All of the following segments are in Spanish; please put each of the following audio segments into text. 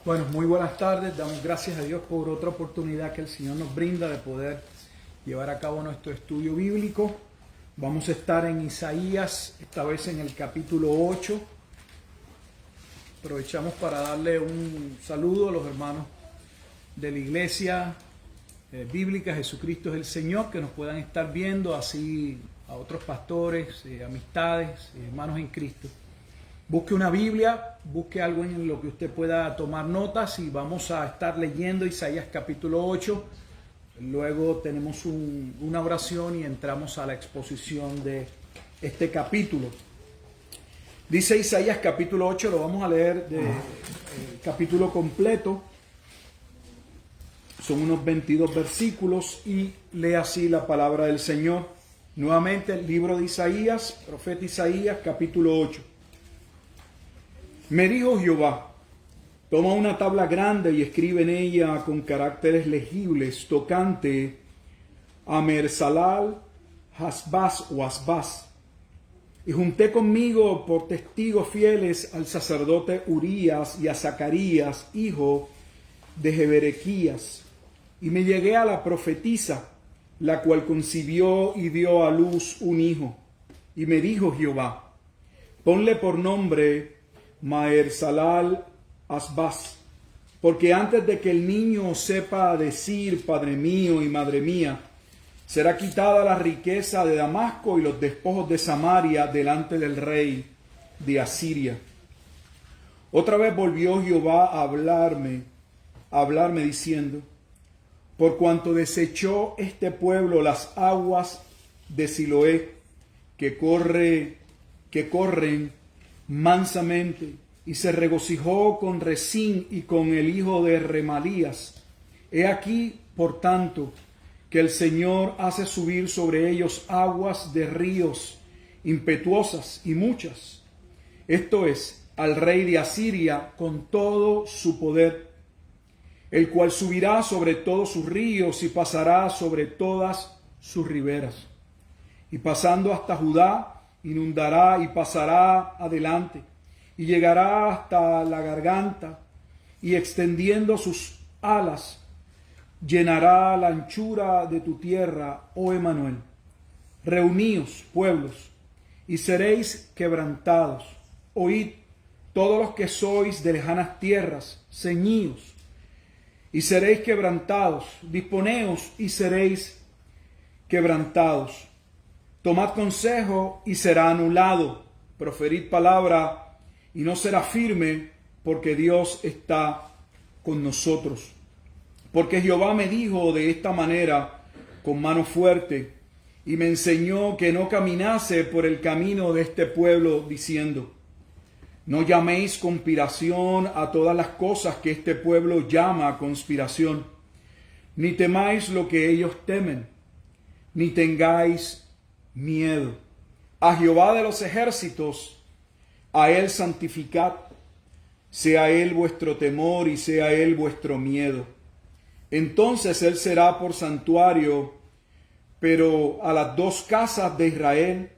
Bueno, muy buenas tardes. Damos gracias a Dios por otra oportunidad que el Señor nos brinda de poder llevar a cabo nuestro estudio bíblico. Vamos a estar en Isaías, esta vez en el capítulo 8. Aprovechamos para darle un saludo a los hermanos de la iglesia bíblica Jesucristo es el Señor, que nos puedan estar viendo, así a otros pastores, amistades, hermanos en Cristo. Busque una Biblia, busque algo en lo que usted pueda tomar notas y vamos a estar leyendo Isaías capítulo 8. Luego tenemos una oración y entramos a la exposición de este capítulo. Dice Isaías capítulo 8, lo vamos a leer del capítulo completo. Son unos 22 versículos y lee así la palabra del Señor. Nuevamente el libro de Isaías, profeta Isaías capítulo 8. Me dijo Jehová, toma una tabla grande y escribe en ella con caracteres legibles tocante a Mehershalal, Hasbaz o Asbaz. Y junté conmigo por testigos fieles al sacerdote Urías y a Zacarías, hijo de Jeberequías. Y me llegué a la profetisa, la cual concibió y dio a luz un hijo. Y me dijo Jehová, ponle por nombre Mehershalal Asbaz, porque antes de que el niño sepa decir Padre mío y Madre mía, será quitada la riqueza de Damasco y los despojos de Samaria delante del rey de Asiria. Otra vez volvió Jehová a hablarme diciendo, por cuanto desechó este pueblo las aguas de Siloé, que corren mansamente, y se regocijó con Rezín y con el hijo de Remalías. He aquí, por tanto, que el Señor hace subir sobre ellos aguas de ríos impetuosas y muchas. Esto es, al rey de Asiria con todo su poder, el cual subirá sobre todos sus ríos y pasará sobre todas sus riberas. Y pasando hasta Judá, inundará y pasará adelante, y llegará hasta la garganta, y extendiendo sus alas, llenará la anchura de tu tierra, oh Emanuel. Reuníos, pueblos, y seréis quebrantados. Oíd, todos los que sois de lejanas tierras, ceñíos, y seréis quebrantados. Disponeos y seréis quebrantados. Tomad consejo y será anulado. Proferid palabra y no será firme, porque Dios está con nosotros. Porque Jehová me dijo de esta manera con mano fuerte y me enseñó que no caminase por el camino de este pueblo, diciendo, no llaméis conspiración a todas las cosas que este pueblo llama conspiración, ni temáis lo que ellos temen, ni tengáis miedo. A Jehová de los ejércitos, a él santificad, sea él vuestro temor y sea él vuestro miedo. Entonces él será por santuario, pero a las dos casas de Israel,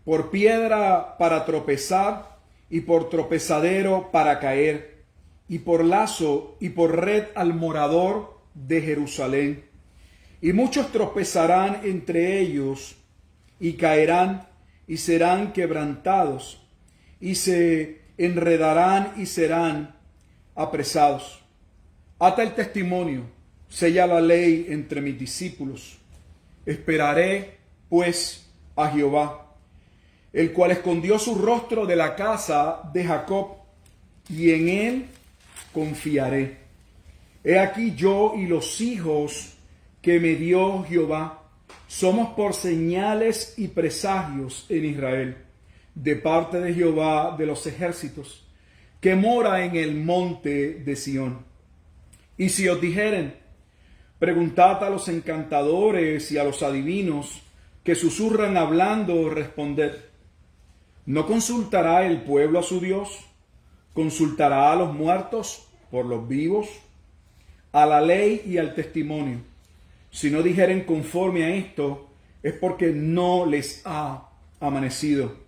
por piedra para tropezar y por tropezadero para caer, y por lazo y por red al morador de Jerusalén. Y muchos tropezarán entre ellos, y caerán y serán quebrantados, y se enredarán y serán apresados. Ata el testimonio, sella la ley entre mis discípulos. Esperaré, pues, a Jehová, el cual escondió su rostro de la casa de Jacob, y en él confiaré. He aquí yo y los hijos que me dio Jehová, somos por señales y presagios en Israel, de parte de Jehová de los ejércitos, que mora en el monte de Sión. Y si os dijeren, preguntad a los encantadores y a los adivinos, que susurran hablando, responded, ¿no consultará el pueblo a su Dios? ¿Consultará a los muertos por los vivos? A la ley y al testimonio. Si no dijeren conforme a esto, es porque no les ha amanecido.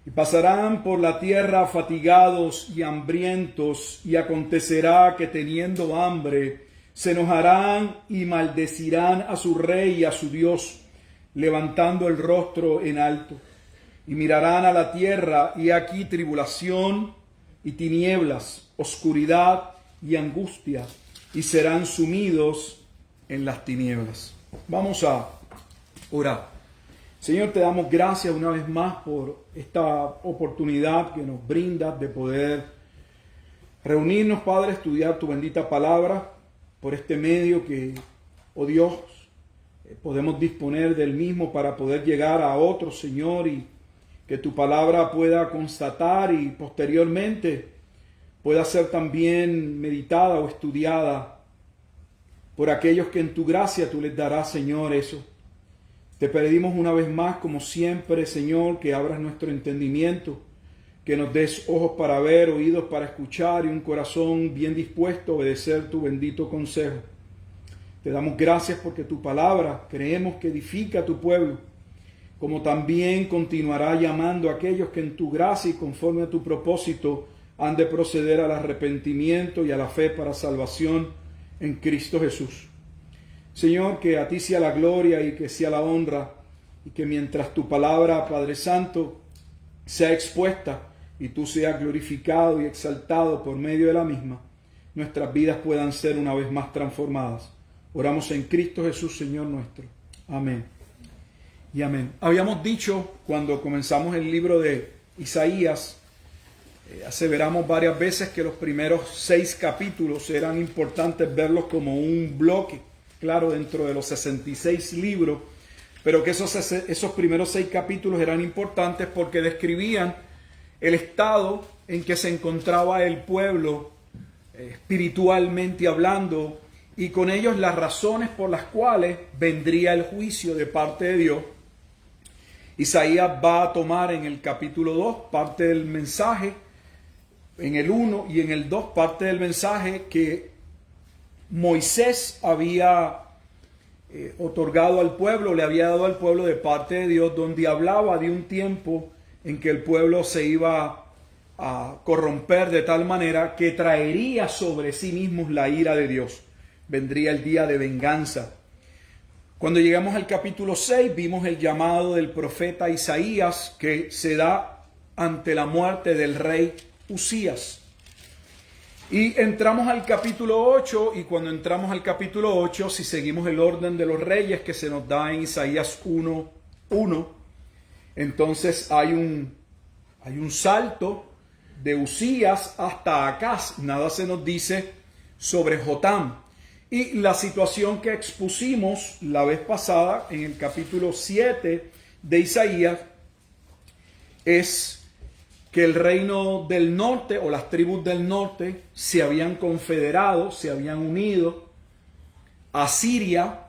Y pasarán por la tierra fatigados y hambrientos, y acontecerá que teniendo hambre, se enojarán y maldecirán a su rey y a su Dios, levantando el rostro en alto. Y mirarán a la tierra, y aquí tribulación y tinieblas, oscuridad y angustia, y serán sumidos en las tinieblas. Vamos a orar. Señor, te damos gracias una vez más por esta oportunidad que nos brindas de poder reunirnos, Padre, estudiar tu bendita palabra por este medio que, oh Dios, podemos disponer del mismo para poder llegar a otros, Señor, y que tu palabra pueda constatar y posteriormente pueda ser también meditada o estudiada por aquellos que en tu gracia tú les darás, Señor, eso. Te pedimos una vez más, como siempre, Señor, que abras nuestro entendimiento, que nos des ojos para ver, oídos para escuchar y un corazón bien dispuesto a obedecer tu bendito consejo. Te damos gracias porque tu palabra creemos que edifica a tu pueblo, como también continuará llamando a aquellos que en tu gracia y conforme a tu propósito han de proceder al arrepentimiento y a la fe para salvación en Cristo Jesús. Señor, que a ti sea la gloria y que sea la honra, y que mientras tu palabra, Padre Santo, sea expuesta y tú seas glorificado y exaltado por medio de la misma, nuestras vidas puedan ser una vez más transformadas. Oramos en Cristo Jesús, Señor nuestro. Amén. Y amén. Habíamos dicho cuando comenzamos el libro de Isaías, aseveramos varias veces que los primeros 6 capítulos eran importantes verlos como un bloque, claro, dentro de los 66 libros, pero que esos primeros 6 capítulos eran importantes porque describían el estado en que se encontraba el pueblo espiritualmente hablando, y con ellos las razones por las cuales vendría el juicio de parte de Dios. Isaías va a tomar en el capítulo 2 parte del mensaje, en el 1 y en el 2 parte del mensaje que Moisés había otorgado al pueblo, le había dado al pueblo de parte de Dios, donde hablaba de un tiempo en que el pueblo se iba a corromper de tal manera que traería sobre sí mismos la ira de Dios. Vendría el día de venganza. Cuando llegamos al capítulo 6, vimos el llamado del profeta Isaías que se da ante la muerte del rey Usías. Y entramos al capítulo 8, y cuando entramos al capítulo 8, si seguimos el orden de los reyes que se nos da en Isaías 1:1, entonces hay un salto de Usías hasta Acaz. Nada se nos dice sobre Jotam. Y la situación que expusimos la vez pasada en el capítulo 7 de Isaías es que el reino del norte o las tribus del norte se habían confederado, se habían unido a Siria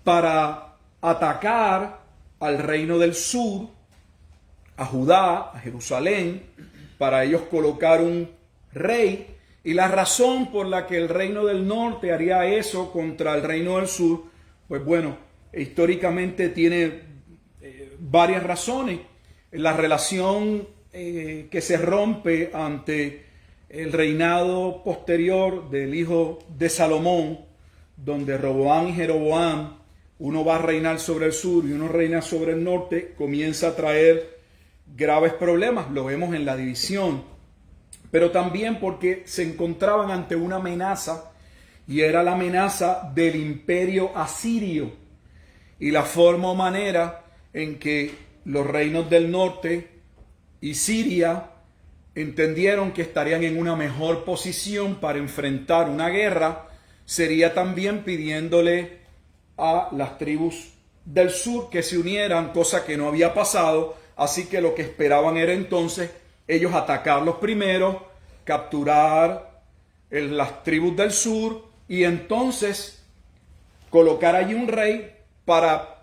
para atacar al reino del sur, a Judá, a Jerusalén, para ellos colocar un rey. Y la razón por la que el reino del norte haría eso contra el reino del sur, pues bueno, históricamente tiene varias razones. La relación que se rompe ante el reinado posterior del hijo de Salomón, donde Roboam y Jeroboam, uno va a reinar sobre el sur y uno reina sobre el norte, comienza a traer graves problemas. Lo vemos en la división, pero también porque se encontraban ante una amenaza, y era la amenaza del imperio asirio, y la forma o manera en que los reinos del norte y Siria entendieron que estarían en una mejor posición para enfrentar una guerra sería también pidiéndole a las tribus del sur que se unieran, cosa que no había pasado. Así que lo que esperaban era entonces ellos atacarlos primero, capturar las tribus del sur y entonces colocar allí un rey para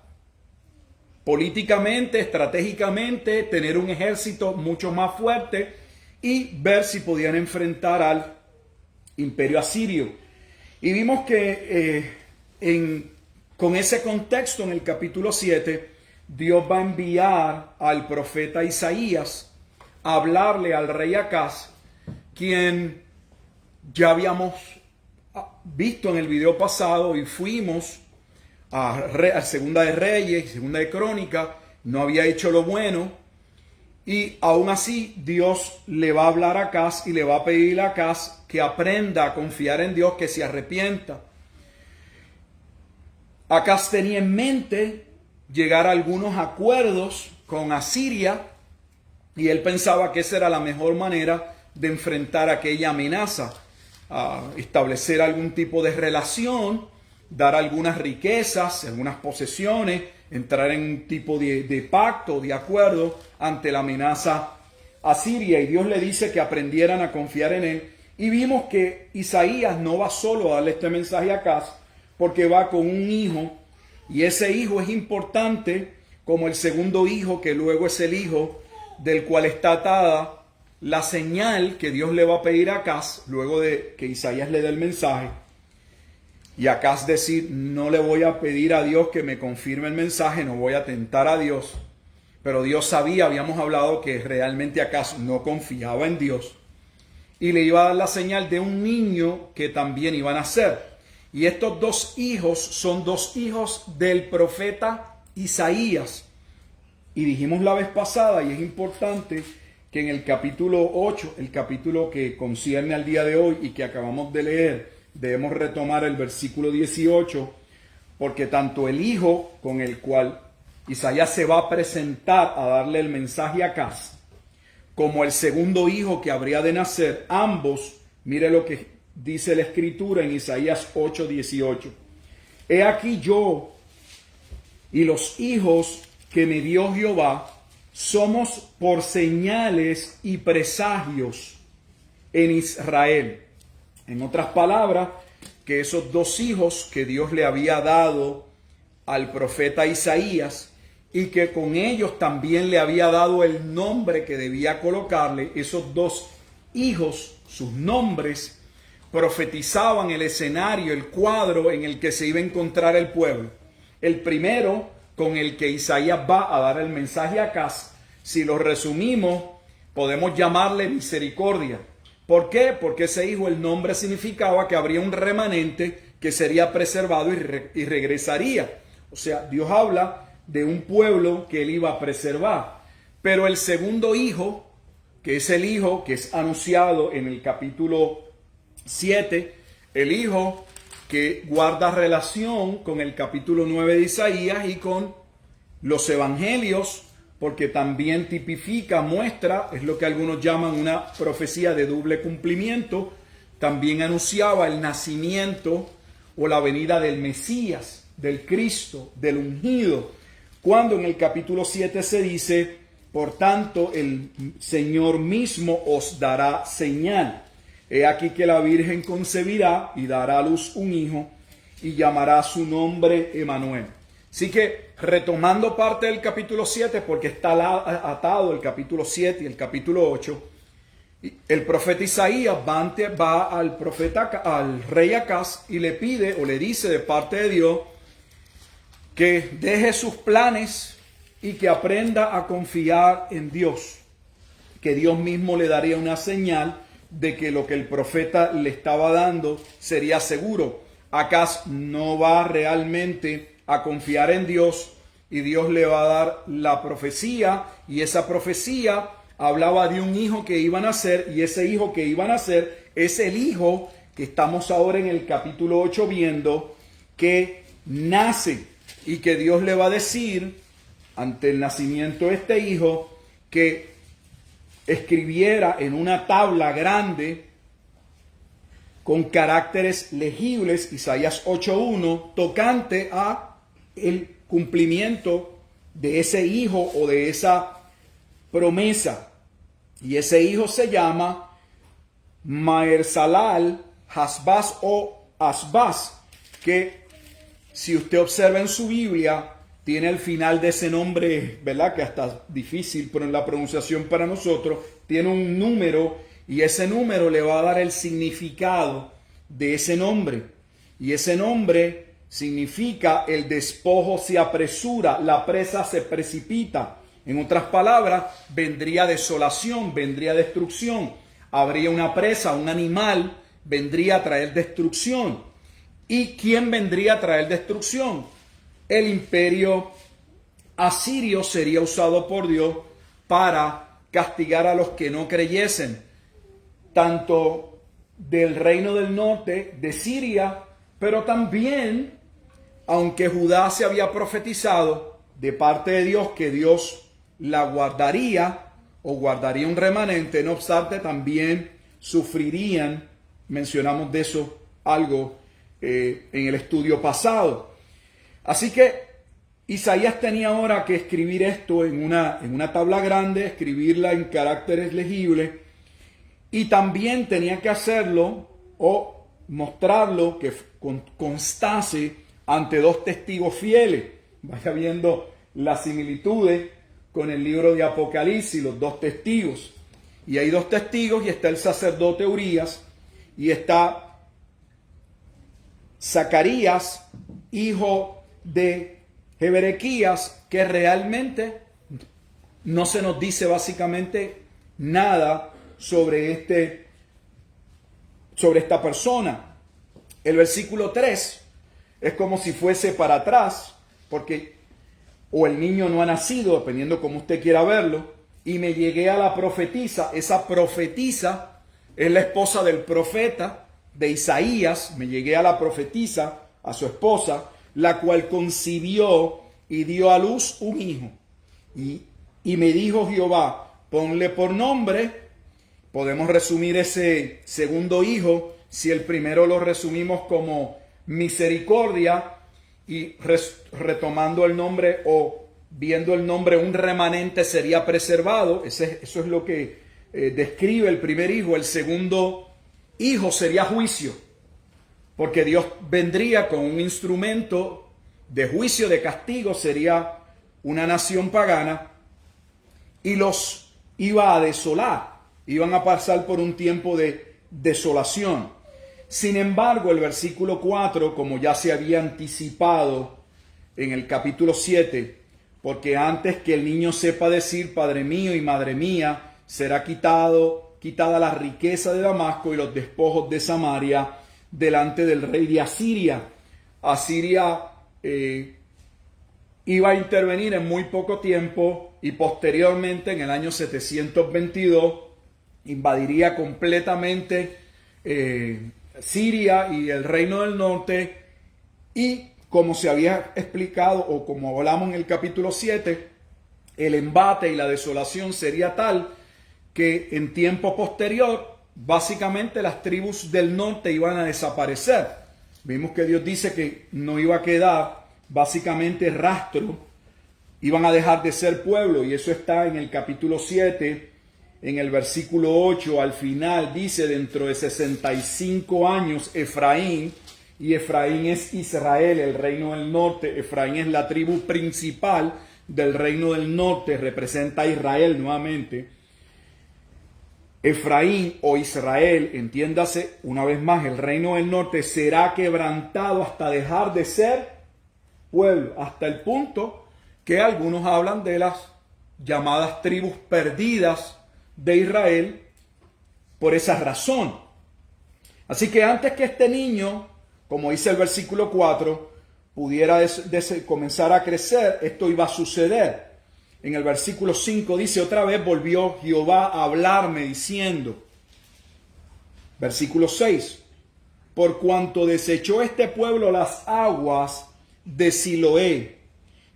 políticamente, estratégicamente, tener un ejército mucho más fuerte y ver si podían enfrentar al imperio asirio. Y vimos que con ese contexto en el capítulo 7, Dios va a enviar al profeta Isaías a hablarle al rey Acaz, quien ya habíamos visto en el video pasado y fuimos a Segunda de Reyes y Segunda de Crónica, no había hecho lo bueno y aún así Dios le va a hablar a Acaz y le va a pedir a Acaz que aprenda a confiar en Dios, que se arrepienta. Acaz tenía en mente llegar a algunos acuerdos con Asiria y él pensaba que esa era la mejor manera de enfrentar aquella amenaza, establecer algún tipo de relación, dar algunas riquezas, algunas posesiones, entrar en un tipo de pacto, de acuerdo ante la amenaza asiria. Y Dios le dice que aprendieran a confiar en él. Y vimos que Isaías no va solo a darle este mensaje a Acaz, porque va con un hijo, y ese hijo es importante como el segundo hijo, que luego es el hijo del cual está atada la señal que Dios le va a pedir a Acaz, luego de que Isaías le dé el mensaje. Y Acaz decir, no le voy a pedir a Dios que me confirme el mensaje, no voy a tentar a Dios. Pero Dios sabía, habíamos hablado que realmente Acaz no confiaba en Dios. Y le iba a dar la señal de un niño que también iba a nacer. Y estos dos hijos son dos hijos del profeta Isaías. Y dijimos la vez pasada, y es importante, que en el capítulo 8, el capítulo que concierne al día de hoy y que acabamos de leer, debemos retomar el versículo 18, porque tanto el hijo con el cual Isaías se va a presentar a darle el mensaje a Acaz, como el segundo hijo que habría de nacer, ambos, mire lo que dice la escritura en Isaías 8:18. He aquí yo y los hijos que me dio Jehová somos por señales y presagios en Israel. En otras palabras, que esos dos hijos que Dios le había dado al profeta Isaías y que con ellos también le había dado el nombre que debía colocarle, esos dos hijos, sus nombres, profetizaban el escenario, el cuadro en el que se iba a encontrar el pueblo. El primero, con el que Isaías va a dar el mensaje a Acaz, si lo resumimos, podemos llamarle misericordia. ¿Por qué? Porque ese hijo, el nombre significaba que habría un remanente que sería preservado y regresaría. O sea, Dios habla de un pueblo que él iba a preservar. Pero el segundo hijo, que es el hijo que es anunciado en el capítulo 7, el hijo que guarda relación con el capítulo 9 de Isaías y con los evangelios, porque también tipifica, muestra, es lo que algunos llaman una profecía de doble cumplimiento. También anunciaba el nacimiento o la venida del Mesías, del Cristo, del ungido, cuando en el capítulo 7 se dice, por tanto, el Señor mismo os dará señal. He aquí que la Virgen concebirá y dará a luz un hijo y llamará su nombre Emanuel. Así que retomando parte del capítulo 7, porque está atado el capítulo 7 y el capítulo 8, el profeta Isaías va al rey Acaz y le pide o le dice de parte de Dios que deje sus planes y que aprenda a confiar en Dios, que Dios mismo le daría una señal de que lo que el profeta le estaba dando sería seguro. Acaz no va realmente a confiar en Dios y Dios le va a dar la profecía, y esa profecía hablaba de un hijo que iba a nacer, y ese hijo que iba a nacer es el hijo que estamos ahora en el capítulo 8 viendo, que nace y que Dios le va a decir ante el nacimiento de este hijo que escribiera en una tabla grande con caracteres legibles, Isaías 8:1, tocante a el cumplimiento de ese hijo o de esa promesa. Y ese hijo se llama Maher-Shalal Hasbaz o Asbaz, que si usted observa en su Biblia, tiene el final de ese nombre, ¿verdad? Que hasta es difícil poner la pronunciación para nosotros. Tiene un número y ese número le va a dar el significado de ese nombre. Y ese nombre significa el despojo se apresura, la presa se precipita. En otras palabras, vendría desolación, vendría destrucción. Habría una presa, un animal, vendría a traer destrucción. ¿Y quién vendría a traer destrucción? El imperio asirio sería usado por Dios para castigar a los que no creyesen, tanto del reino del norte, de Siria, pero también, aunque Judá se había profetizado de parte de Dios que Dios la guardaría o guardaría un remanente, no obstante también sufrirían, mencionamos de eso algo en el estudio pasado. Así que Isaías tenía ahora que escribir esto en una tabla grande, escribirla en caracteres legibles, y también tenía que hacerlo o mostrarlo que constase ante dos testigos fieles. Vaya viendo las similitudes con el libro de Apocalipsis, los dos testigos. Y hay dos testigos, y está el sacerdote Urías, y está Zacarías, hijo de Jeberequías, que realmente no se nos dice básicamente nada sobre esta persona. El versículo 3 es como si fuese para atrás, porque o el niño no ha nacido, dependiendo como usted quiera verlo, y me llegué a la profetisa. Esa profetisa es la esposa del profeta de Isaías. Me llegué a la profetisa, a su esposa, la cual concibió y dio a luz un hijo. Y me dijo Jehová, ponle por nombre. Podemos resumir ese segundo hijo, si el primero lo resumimos como misericordia, y retomando el nombre o viendo el nombre, un remanente sería preservado. Eso es lo que describe el primer hijo. El segundo hijo sería juicio, porque Dios vendría con un instrumento de juicio, de castigo, sería una nación pagana, y los iba a desolar, iban a pasar por un tiempo de desolación. Sin embargo, el versículo 4, como ya se había anticipado en el capítulo 7, porque antes que el niño sepa decir Padre mío y Madre mía, será quitada la riqueza de Damasco y los despojos de Samaria delante del rey de Asiria. Asiria iba a intervenir en muy poco tiempo, y posteriormente, en el año 722, invadiría completamente Siria y el reino del norte. Y como se había explicado, o como hablamos en el capítulo 7, el embate y la desolación sería tal que en tiempo posterior, básicamente las tribus del norte iban a desaparecer. Vimos que Dios dice que no iba a quedar básicamente rastro, iban a dejar de ser pueblo, y eso está en el capítulo 7, en el versículo 8, al final dice: dentro de 65 años Efraín, y Efraín es Israel, el reino del norte. Efraín es la tribu principal del reino del norte, representa a Israel nuevamente. Efraín o Israel, entiéndase una vez más, el reino del norte será quebrantado hasta dejar de ser pueblo, hasta el punto que algunos hablan de las llamadas tribus perdidas de Israel por esa razón. Así que antes que este niño, como dice el versículo 4, pudiera comenzar a crecer, esto iba a suceder. En el versículo 5 dice: otra vez volvió Jehová a hablarme diciendo, versículo 6, por cuanto desechó este pueblo las aguas de Siloé,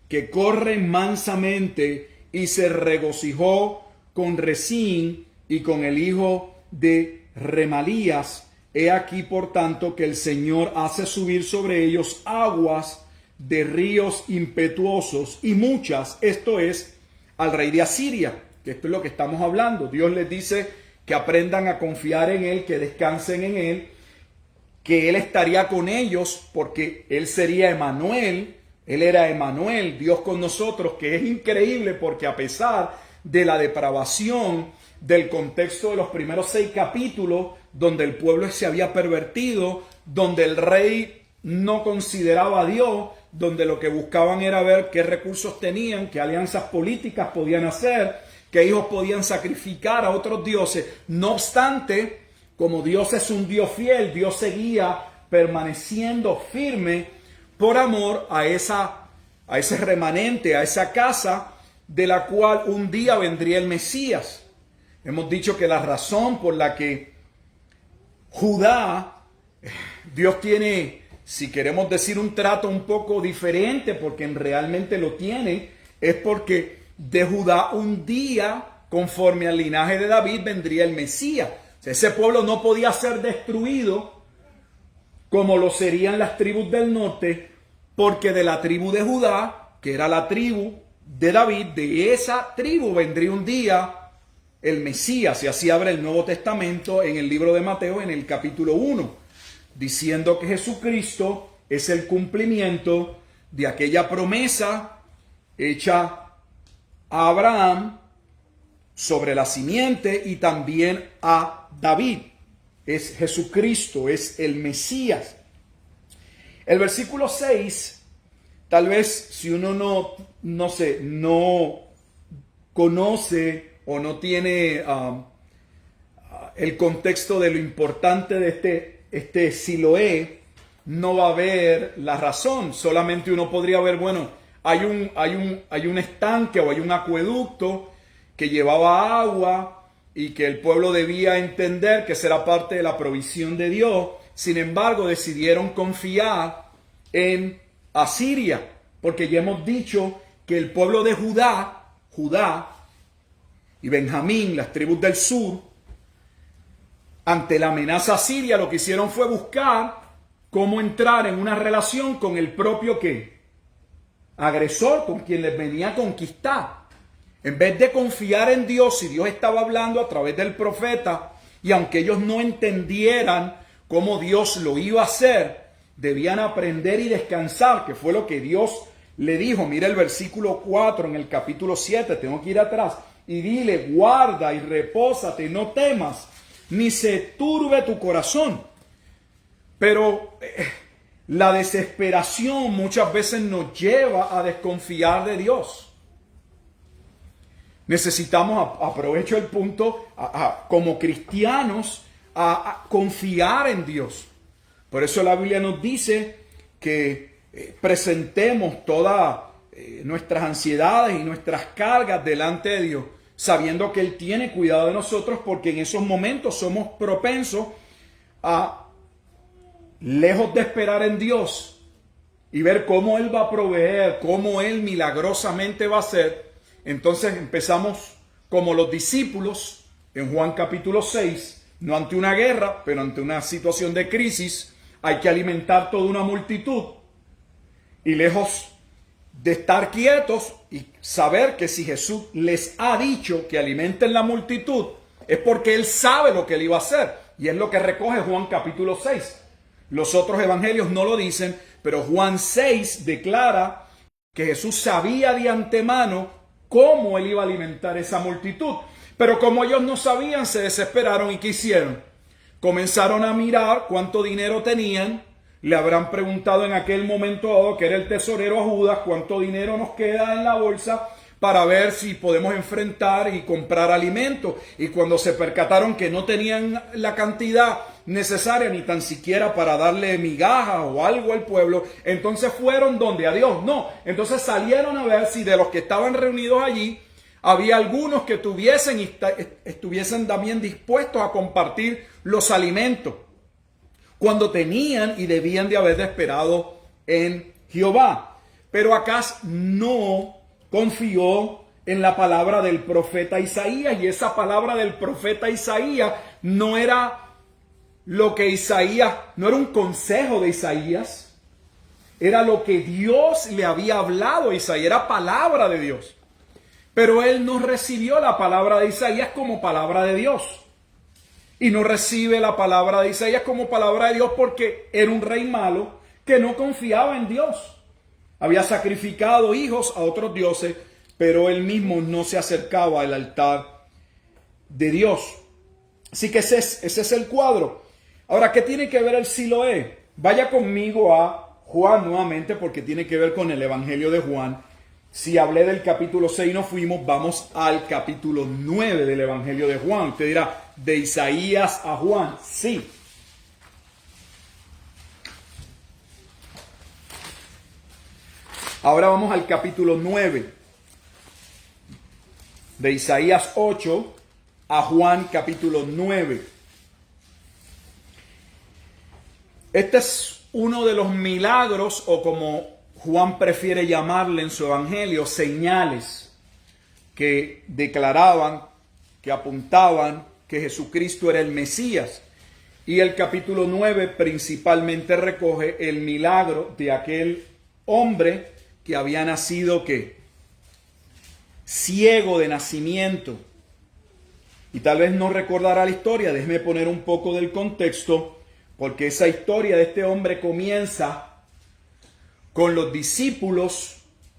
que corren mansamente, y se regocijó con Resín y con el hijo de Remalías. He aquí, por tanto, que el Señor hace subir sobre ellos aguas de ríos impetuosos y muchas. Esto es al rey de Asiria, que esto es lo que estamos hablando. Dios les dice que aprendan a confiar en Él, que descansen en Él, que Él estaría con ellos, porque Él sería Emmanuel. Él era Emmanuel, Dios con nosotros, que es increíble, porque a pesar de la depravación del contexto de los primeros 6 capítulos, donde el pueblo se había pervertido, donde el rey no consideraba a Dios, donde lo que buscaban era ver qué recursos tenían, qué alianzas políticas podían hacer, qué hijos podían sacrificar a otros dioses. No obstante, como Dios es un Dios fiel, Dios seguía permaneciendo firme por amor a ese remanente, a esa casa de la cual un día vendría el Mesías. Hemos dicho que la razón por la que Judá, Dios tiene, si queremos decir, un trato un poco diferente, porque realmente lo tiene, es porque de Judá un día, conforme al linaje de David, vendría el Mesías. O sea, ese pueblo no podía ser destruido como lo serían las tribus del norte, porque de la tribu de Judá, que era la tribu de David, de esa tribu vendría un día el Mesías. Y así abre el Nuevo Testamento en el libro de Mateo, en el capítulo 1, diciendo que Jesucristo es el cumplimiento de aquella promesa hecha a Abraham sobre la simiente y también a David. Es Jesucristo, es el Mesías. El versículo 6, tal vez si uno no conoce o no tiene el contexto de lo importante de este Siloé, no va a ver la razón. Solamente uno podría ver, bueno, hay un estanque o hay un acueducto que llevaba agua y que el pueblo debía entender que será parte de la provisión de Dios. Sin embargo, decidieron confiar en Asiria, porque ya hemos dicho que el pueblo de Judá y Benjamín, las tribus del sur, ante la amenaza asiria, lo que hicieron fue buscar cómo entrar en una relación con el propio agresor, con quien les venía a conquistar. En vez de confiar en Dios, si Dios estaba hablando a través del profeta, y aunque ellos no entendieran cómo Dios lo iba a hacer, debían aprender y descansar, que fue lo que Dios le dijo. Mira el versículo 4 en el capítulo 7, tengo que ir atrás. Y dile, guarda y repósate, no temas, ni se turbe tu corazón. Pero la desesperación muchas veces nos lleva a desconfiar de Dios. Necesitamos, aprovecho el punto, como cristianos, a confiar en Dios. Por eso la Biblia nos dice que presentemos todas nuestras ansiedades y nuestras cargas delante de Dios, sabiendo que Él tiene cuidado de nosotros, porque en esos momentos somos propensos a, lejos de esperar en Dios y ver cómo Él va a proveer, cómo Él milagrosamente va a hacer, entonces empezamos como los discípulos en Juan capítulo 6, no ante una guerra, pero ante una situación de crisis. Hay que alimentar toda una multitud, y lejos de estar quietos y saber que si Jesús les ha dicho que alimenten la multitud, es porque Él sabe lo que Él iba a hacer, y es lo que recoge Juan capítulo 6. Los otros evangelios no lo dicen, pero Juan 6 declara que Jesús sabía de antemano cómo Él iba a alimentar esa multitud. Pero como ellos no sabían, se desesperaron. ¿Y qué hicieron? Comenzaron a mirar cuánto dinero tenían. Le habrán preguntado en aquel momento dado, que era el tesorero, a Judas, cuánto dinero nos queda en la bolsa para ver si podemos enfrentar y comprar alimentos. Y cuando se percataron que no tenían la cantidad necesaria ni tan siquiera para darle migajas o algo al pueblo, entonces fueron donde a Dios. No, entonces salieron a ver si de los que estaban reunidos allí había algunos que estuviesen también dispuestos a compartir los alimentos, cuando tenían y debían de haber esperado en Jehová. Pero Acaz no confió en la palabra del profeta Isaías, y esa palabra del profeta Isaías no era lo que Isaías, no era un consejo de Isaías, era lo que Dios le había hablado a Isaías, era palabra de Dios. Pero él no recibió la palabra de Isaías como palabra de Dios, y no recibe la palabra de Isaías como palabra de Dios porque era un rey malo que no confiaba en Dios. Había sacrificado hijos a otros dioses, pero él mismo no se acercaba al altar de Dios. Así que ese es el cuadro. Ahora, ¿qué tiene que ver el Siloé? Vaya conmigo a Juan nuevamente porque tiene que ver con el Evangelio de Juan. Si hablé del capítulo 6 y no fuimos, vamos al capítulo 9 del Evangelio de Juan. Usted dirá, ¿de Isaías a Juan? Sí. Ahora vamos al capítulo 9. De Isaías 8 a Juan capítulo 9. Este es uno de los milagros, o como Juan prefiere llamarle en su evangelio, señales que declaraban, que apuntaban que Jesucristo era el Mesías. Y el capítulo 9 principalmente recoge el milagro de aquel hombre que había nacido, ¿qué? Ciego de nacimiento. Y tal vez no recordará la historia, déjeme poner un poco del contexto, porque esa historia de este hombre comienza con los discípulos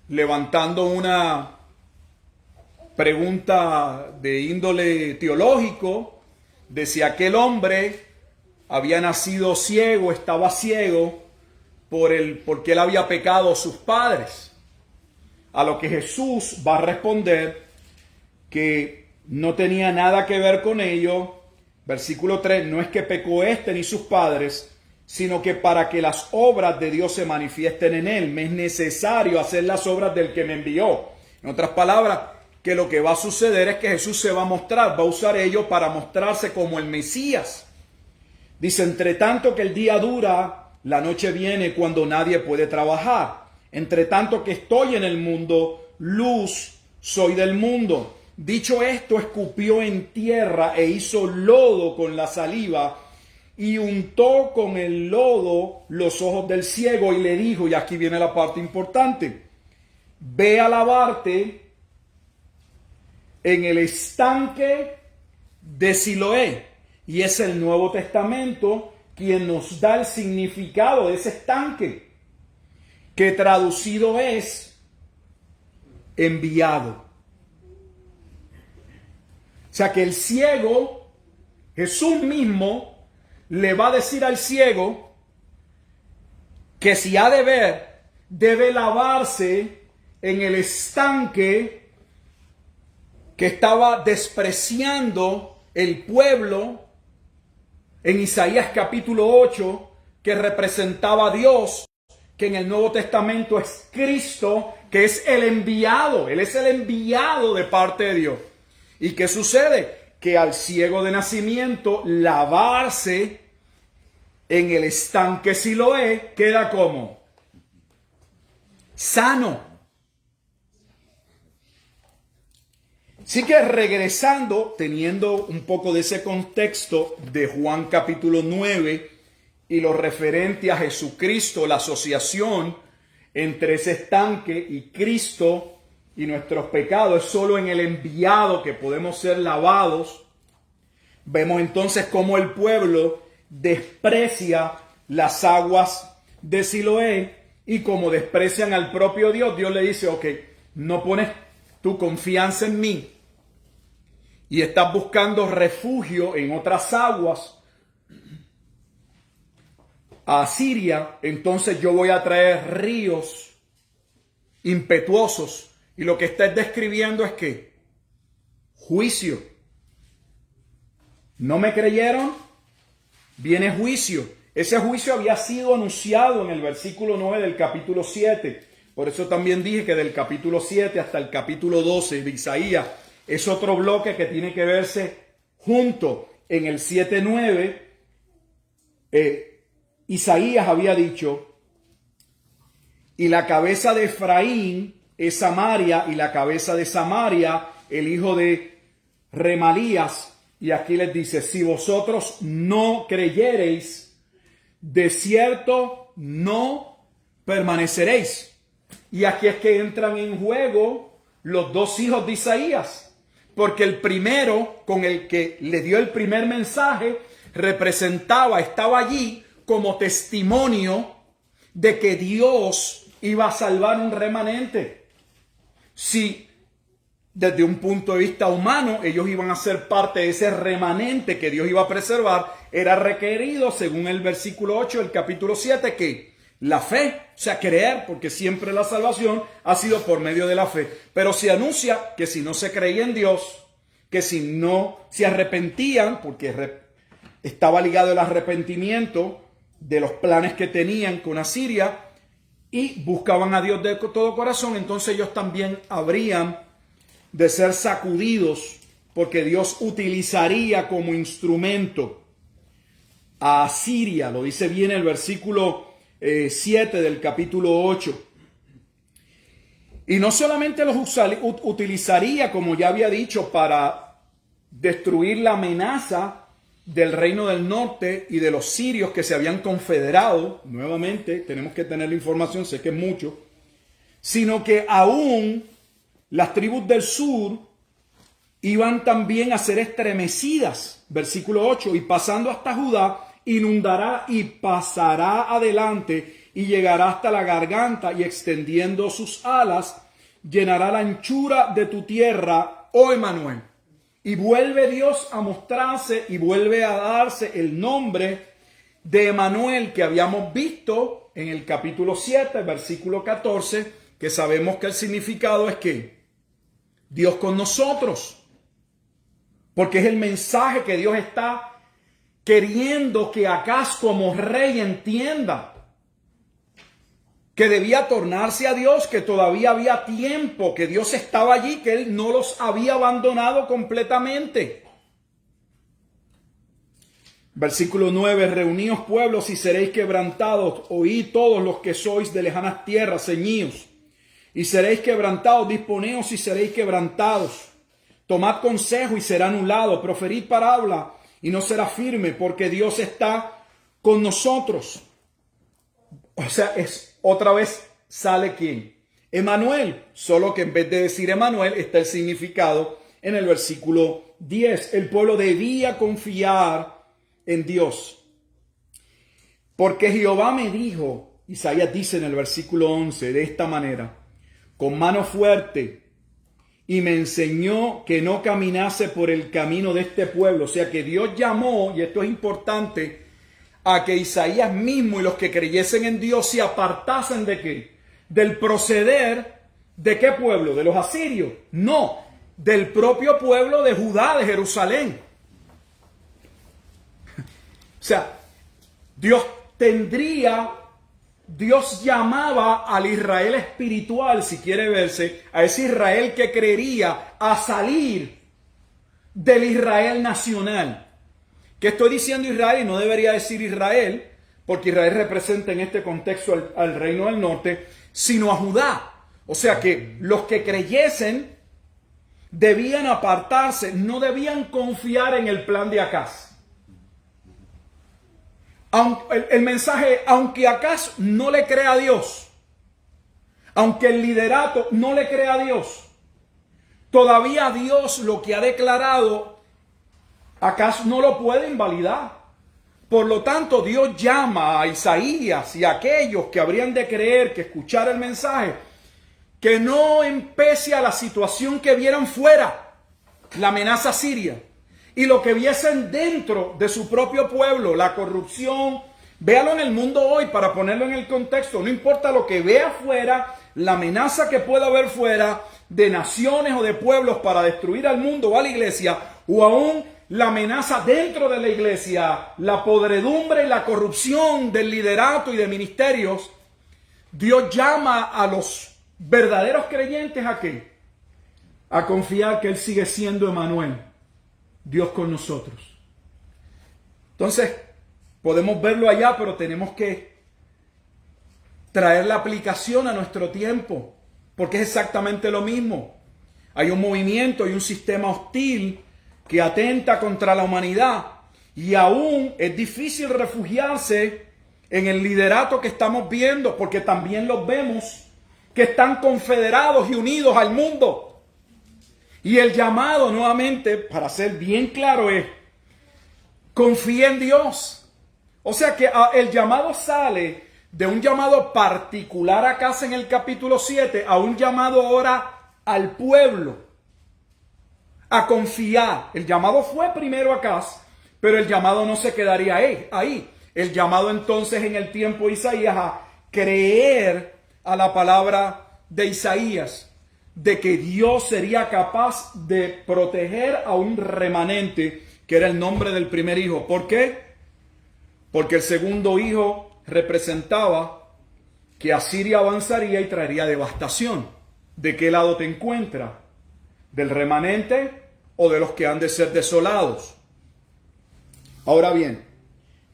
levantando una pregunta de índole teológico, de si aquel hombre había nacido ciego, estaba ciego, porque él había pecado a sus padres. A lo que Jesús va a responder que no tenía nada que ver con ello. Versículo 3, no es que pecó este ni sus padres, sino que para que las obras de Dios se manifiesten en él, me es necesario hacer las obras del que me envió. En otras palabras, que lo que va a suceder es que Jesús se va a mostrar, va a usar ello para mostrarse como el Mesías. Dice, entre tanto que el día dura, la noche viene cuando nadie puede trabajar. Entre tanto que estoy en el mundo, luz soy del mundo. Dicho esto, escupió en tierra e hizo lodo con la saliva y untó con el lodo los ojos del ciego y le dijo, y aquí viene la parte importante, ve a lavarte en el estanque de Siloé. Y es el Nuevo Testamento quien nos da el significado de ese estanque, que traducido es enviado. O sea que el ciego, Jesús mismo le va a decir al ciego que si ha de ver, debe lavarse en el estanque que estaba despreciando el pueblo en Isaías capítulo 8, que representaba a Dios, que en el Nuevo Testamento es Cristo, que es el enviado. Él es el enviado de parte de Dios. ¿Y qué sucede? Que al ciego de nacimiento lavarse en el estanque Siloé queda como sano. Así que regresando, teniendo un poco de ese contexto de Juan capítulo 9 y lo referente a Jesucristo, la asociación entre ese estanque y Cristo y nuestros pecados, es solo en el enviado que podemos ser lavados. Vemos entonces cómo el pueblo desprecia las aguas de Siloé y como desprecian al propio Dios, Dios le dice, ok, no pones tu confianza en mí y estás buscando refugio en otras aguas, a Siria, entonces yo voy a traer ríos impetuosos. Y lo que está describiendo es que juicio. ¿No me creyeron? Viene juicio. Ese juicio había sido anunciado en el versículo 9 del capítulo 7. Por eso también dije que del capítulo 7 hasta el capítulo 12 de Isaías es otro bloque que tiene que verse junto. En el 7:9, Isaías había dicho, y la cabeza de Efraín es Samaria, y la cabeza de Samaria, el hijo de Remalías. Y aquí les dice, si vosotros no creyereis, de cierto no permaneceréis. Y aquí es que entran en juego los dos hijos de Isaías, porque el primero, con el que le dio el primer mensaje, estaba allí como testimonio de que Dios iba a salvar un remanente. Si desde un punto de vista humano, ellos iban a ser parte de ese remanente que Dios iba a preservar. Era requerido, según el versículo 8 del capítulo 7, que la fe, o sea, creer, porque siempre la salvación ha sido por medio de la fe. Pero se anuncia que si no se creía en Dios, que si no se arrepentían, porque estaba ligado el arrepentimiento de los planes que tenían con Asiria, y buscaban a Dios de todo corazón, entonces ellos también habrían de ser sacudidos, porque Dios utilizaría como instrumento a Asiria. Lo dice bien el versículo 7 del capítulo 8. Y no solamente los utilizaría, como ya había dicho, para destruir la amenaza del reino del norte y de los sirios que se habían confederado. Nuevamente, tenemos que tener la información, sé que es mucho. Sino que aún las tribus del sur iban también a ser estremecidas. Versículo 8, y pasando hasta Judá, inundará y pasará adelante y llegará hasta la garganta, y extendiendo sus alas, llenará la anchura de tu tierra, oh Emanuel. Y vuelve Dios a mostrarse y vuelve a darse el nombre de Emanuel que habíamos visto en el capítulo 7, versículo 14, que sabemos que el significado es que Dios con nosotros, porque es el mensaje que Dios está queriendo que Acaz como rey entienda, que debía tornarse a Dios, que todavía había tiempo, que Dios estaba allí, que Él no los había abandonado completamente. Versículo 9, reuníos pueblos y seréis quebrantados, oíd todos los que sois de lejanas tierras, ceñíos, y seréis quebrantados, disponeos y seréis quebrantados. Tomad consejo y será anulado, proferid parábola y no será firme, porque Dios está con nosotros. O sea, otra vez sale ¿quién? Emanuel, solo que en vez de decir Emanuel está el significado en el versículo 10. El pueblo debía confiar en Dios. Porque Jehová me dijo, Isaías dice en el versículo 11 de esta manera, con mano fuerte, y me enseñó que no caminase por el camino de este pueblo. O sea que Dios llamó, y esto es importante, a que Isaías mismo y los que creyesen en Dios se apartasen ¿de qué? Del proceder ¿de qué pueblo? ¿De los asirios? No, del propio pueblo de Judá, de Jerusalén. O sea, Dios llamaba al Israel espiritual, si quiere verse, a ese Israel que creería, a salir del Israel nacional. ¿Qué estoy diciendo Israel? Y no debería decir Israel, porque Israel representa en este contexto al reino del norte, sino a Judá. O sea que los que creyesen debían apartarse, no debían confiar en el plan de Acaz. El mensaje, aunque Acaz no le crea a Dios, aunque el liderato no le crea a Dios, todavía Dios lo que ha declarado, Acaz no lo puede invalidar. Por lo tanto, Dios llama a Isaías y a aquellos que habrían de creer, que escuchar el mensaje, que no empece a la situación que vieran fuera, la amenaza siria, y lo que viesen dentro de su propio pueblo, la corrupción. Véalo en el mundo hoy para ponerlo en el contexto. No importa lo que vea afuera, la amenaza que pueda haber fuera de naciones o de pueblos para destruir al mundo o a la iglesia, o aún la amenaza dentro de la iglesia, la podredumbre y la corrupción del liderato y de ministerios. Dios llama a los verdaderos creyentes ¿a qué? A confiar que Él sigue siendo Emanuel, Dios con nosotros. Entonces, podemos verlo allá, pero tenemos que traer la aplicación a nuestro tiempo, porque es exactamente lo mismo. Hay un movimiento y un sistema hostil que atenta contra la humanidad, y aún es difícil refugiarse en el liderato que estamos viendo, porque también los vemos que están confederados y unidos al mundo. Y el llamado, nuevamente, para ser bien claro, es: confía en Dios. O sea que el llamado sale de un llamado particular acá en el capítulo 7 a un llamado ahora al pueblo. a confiar. El llamado fue primero a Acaz, pero el llamado no se quedaría ahí. El llamado entonces en el tiempo de Isaías a creer a la palabra de Isaías, de que Dios sería capaz de proteger a un remanente, que era el nombre del primer hijo. ¿Por qué? Porque el segundo hijo representaba que Asiria avanzaría y traería devastación. ¿De qué lado te encuentras? ¿Del remanente o de los que han de ser desolados? Ahora bien,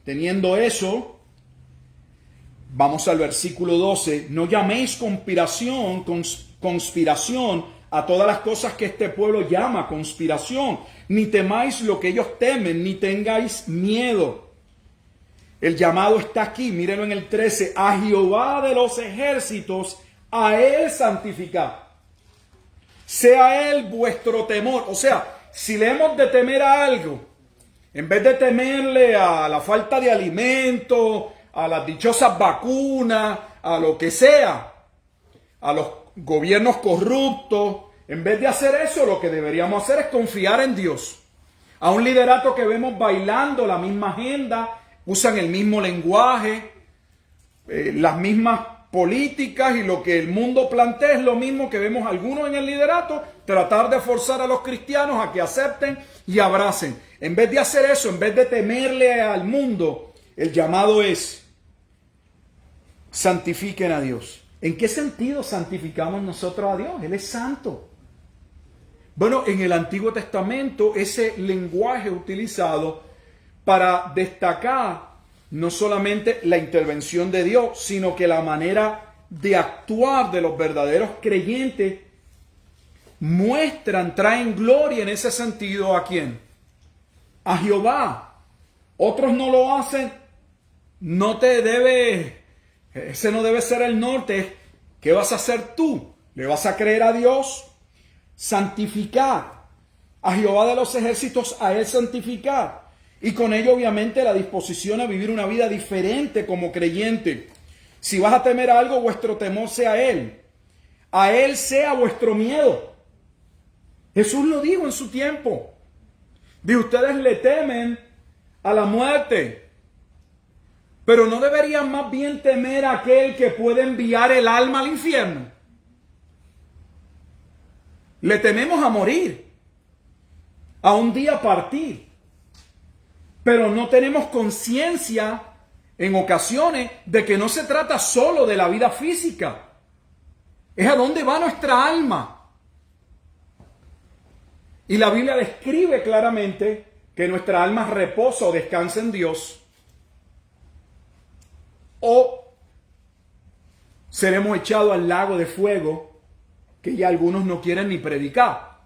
teniendo eso, vamos al versículo 12. No llaméis conspiración a todas las cosas que este pueblo llama conspiración, ni temáis lo que ellos temen, ni tengáis miedo. El llamado está aquí, mírenlo en el 13, a Jehová de los ejércitos, a él santificad. Sea él vuestro temor. O sea, si le hemos de temer a algo, en vez de temerle a la falta de alimento, a las dichosas vacunas, a lo que sea, a los gobiernos corruptos, en vez de hacer eso, lo que deberíamos hacer es confiar en Dios. A un liderato que vemos bailando la misma agenda, usan el mismo lenguaje, las mismas políticas, y lo que el mundo plantea es lo mismo que vemos algunos en el liderato, tratar de forzar a los cristianos a que acepten y abracen. En vez de hacer eso, en vez de temerle al mundo, el llamado es: santifiquen a Dios. ¿En qué sentido santificamos nosotros a Dios? Él es santo. Bueno, en el Antiguo Testamento ese lenguaje utilizado para destacar no solamente la intervención de Dios, sino que la manera de actuar de los verdaderos creyentes traen gloria en ese sentido ¿a quién? A Jehová. Otros no lo hacen, ese no debe ser el norte. ¿Qué vas a hacer tú? ¿Le vas a creer a Dios? Santificar a Jehová de los ejércitos, a él santificar. Y con ello obviamente la disposición a vivir una vida diferente como creyente. Si vas a temer a algo, vuestro temor sea a él sea vuestro miedo. Jesús lo dijo en su tiempo. Dijo: ustedes le temen a la muerte, pero no deberían más bien temer a aquel que puede enviar el alma al infierno. Le tememos a morir, a un día partir, pero no tenemos conciencia en ocasiones de que no se trata solo de la vida física, es a dónde va nuestra alma. Y la Biblia describe claramente que nuestra alma reposa o descansa en Dios, o seremos echados al lago de fuego, que ya algunos no quieren ni predicar.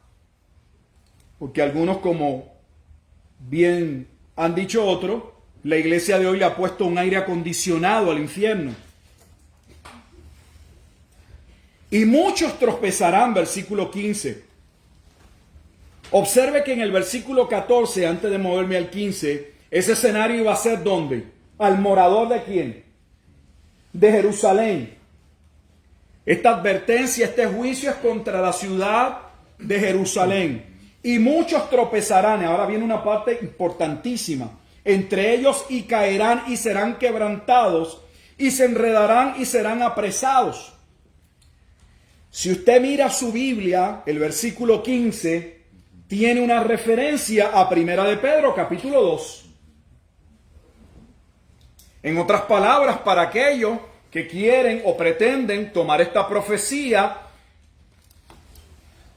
Porque algunos, como bien han dicho otros, la iglesia de hoy le ha puesto un aire acondicionado al infierno. Y muchos tropezarán, versículo 15. Observe que en el versículo 14, antes de moverme al 15, ese escenario iba a ser ¿dónde? Al morador ¿de quién? De Jerusalén. Esta advertencia, este juicio es contra la ciudad de Jerusalén. Y muchos tropezarán. Ahora viene una parte importantísima. Entre ellos y caerán y serán quebrantados, y se enredarán y serán apresados. Si usted mira su Biblia, el versículo 15 tiene una referencia a Primera de Pedro, capítulo 2. En otras palabras, para aquellos que quieren o pretenden tomar esta profecía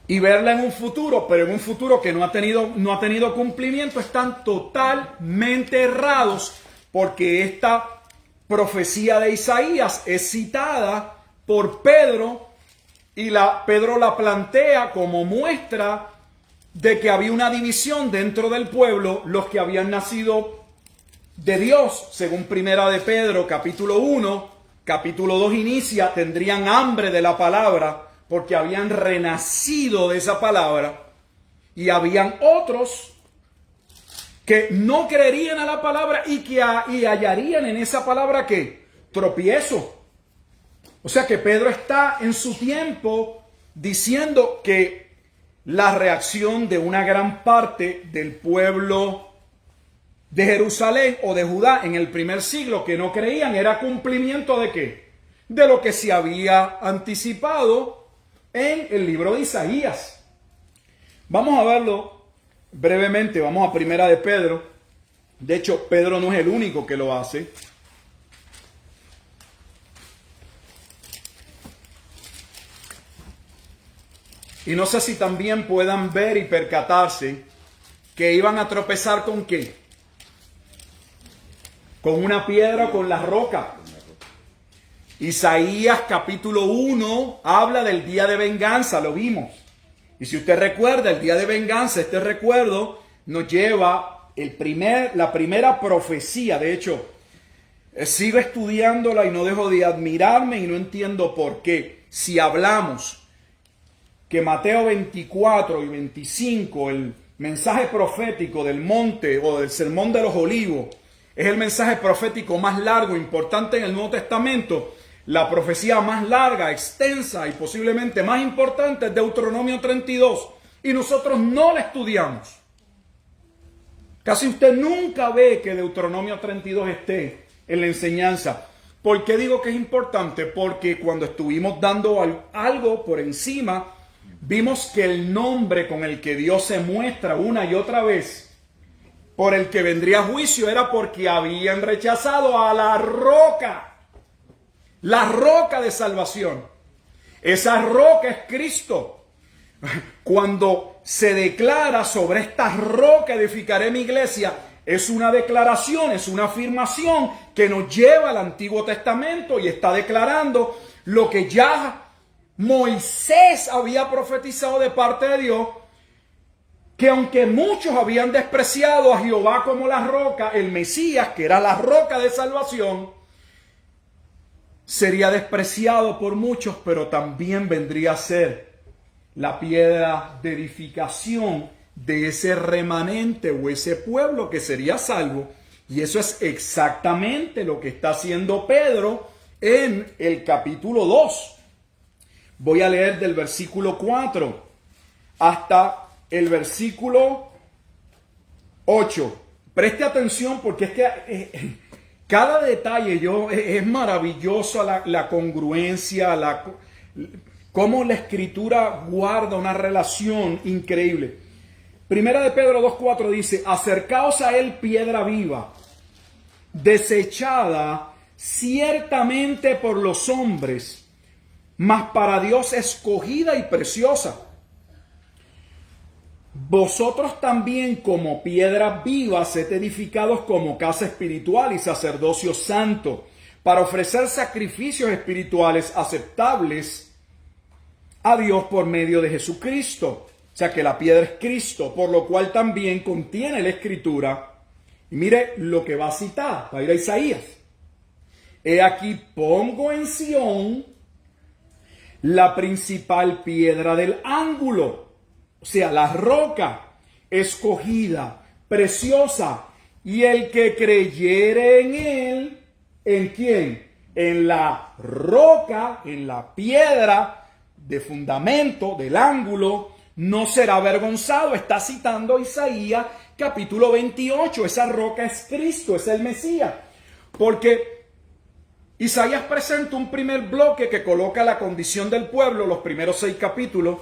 y verla en un futuro, pero en un futuro que no ha tenido cumplimiento, están totalmente errados, porque esta profecía de Isaías es citada por Pedro, y Pedro la plantea como muestra de que había una división dentro del pueblo. Los que habían nacido de Dios, según Primera de Pedro, capítulo 1, capítulo 2 inicia, tendrían hambre de la palabra, porque habían renacido de esa palabra, y habían otros que no creerían a la palabra y hallarían en esa palabra ¿qué? Tropiezo. O sea que Pedro está en su tiempo diciendo que la reacción de una gran parte del pueblo de Jerusalén o de Judá en el primer siglo, que no creían. Era cumplimiento ¿de qué? De lo que se había anticipado en el libro de Isaías. Vamos a verlo brevemente. Vamos a Primera de Pedro. De hecho, Pedro no es el único que lo hace. Y no sé si también puedan ver y percatarse que iban a tropezar ¿con qué? Con una piedra o con la roca. Isaías capítulo 1 habla del día de venganza, lo vimos. Y si usted recuerda, el día de venganza, este recuerdo nos lleva la primera profecía. De hecho, sigo estudiándola y no dejo de admirarme y no entiendo por qué. Si hablamos que Mateo 24 y 25, el mensaje profético del monte o del sermón de los olivos, es el mensaje profético más largo, importante en el Nuevo Testamento. La profecía más larga, extensa y posiblemente más importante es Deuteronomio 32. Y nosotros no la estudiamos. Casi usted nunca ve que Deuteronomio 32 esté en la enseñanza. ¿Por qué digo que es importante? Porque cuando estuvimos dando algo por encima, vimos que el nombre con el que Dios se muestra una y otra vez, por el que vendría juicio, era porque habían rechazado a la roca de salvación. Esa roca es Cristo. Cuando se declara sobre esta roca edificaré mi iglesia, es una declaración, es una afirmación que nos lleva al Antiguo Testamento y está declarando lo que ya Moisés había profetizado de parte de Dios, que aunque muchos habían despreciado a Jehová como la roca, el Mesías, que era la roca de salvación, sería despreciado por muchos, pero también vendría a ser la piedra de edificación de ese remanente o ese pueblo que sería salvo. Y eso es exactamente lo que está haciendo Pedro en el capítulo 2. Voy a leer del versículo 4 hasta el versículo 8. Preste atención porque es que cada detalle es maravilloso, la congruencia, cómo la escritura guarda una relación increíble. Primera de Pedro 2:4 dice: acercaos a él, piedra viva, desechada ciertamente por los hombres, mas para Dios escogida y preciosa. Vosotros también, como piedras vivas, sed edificados como casa espiritual y sacerdocio santo, para ofrecer sacrificios espirituales aceptables a Dios por medio de Jesucristo. O sea que la piedra es Cristo, por lo cual también contiene la Escritura. Y mire lo que va a citar, va a ir a Isaías. He aquí pongo en Sión la principal piedra del ángulo. O sea, la roca escogida, preciosa, y el que creyere en él, ¿en quién? En la roca, en la piedra de fundamento del ángulo, no será avergonzado. Está citando Isaías capítulo 28. Esa roca es Cristo, es el Mesías. Porque Isaías presenta un primer bloque que coloca la condición del pueblo, los primeros 6 capítulos.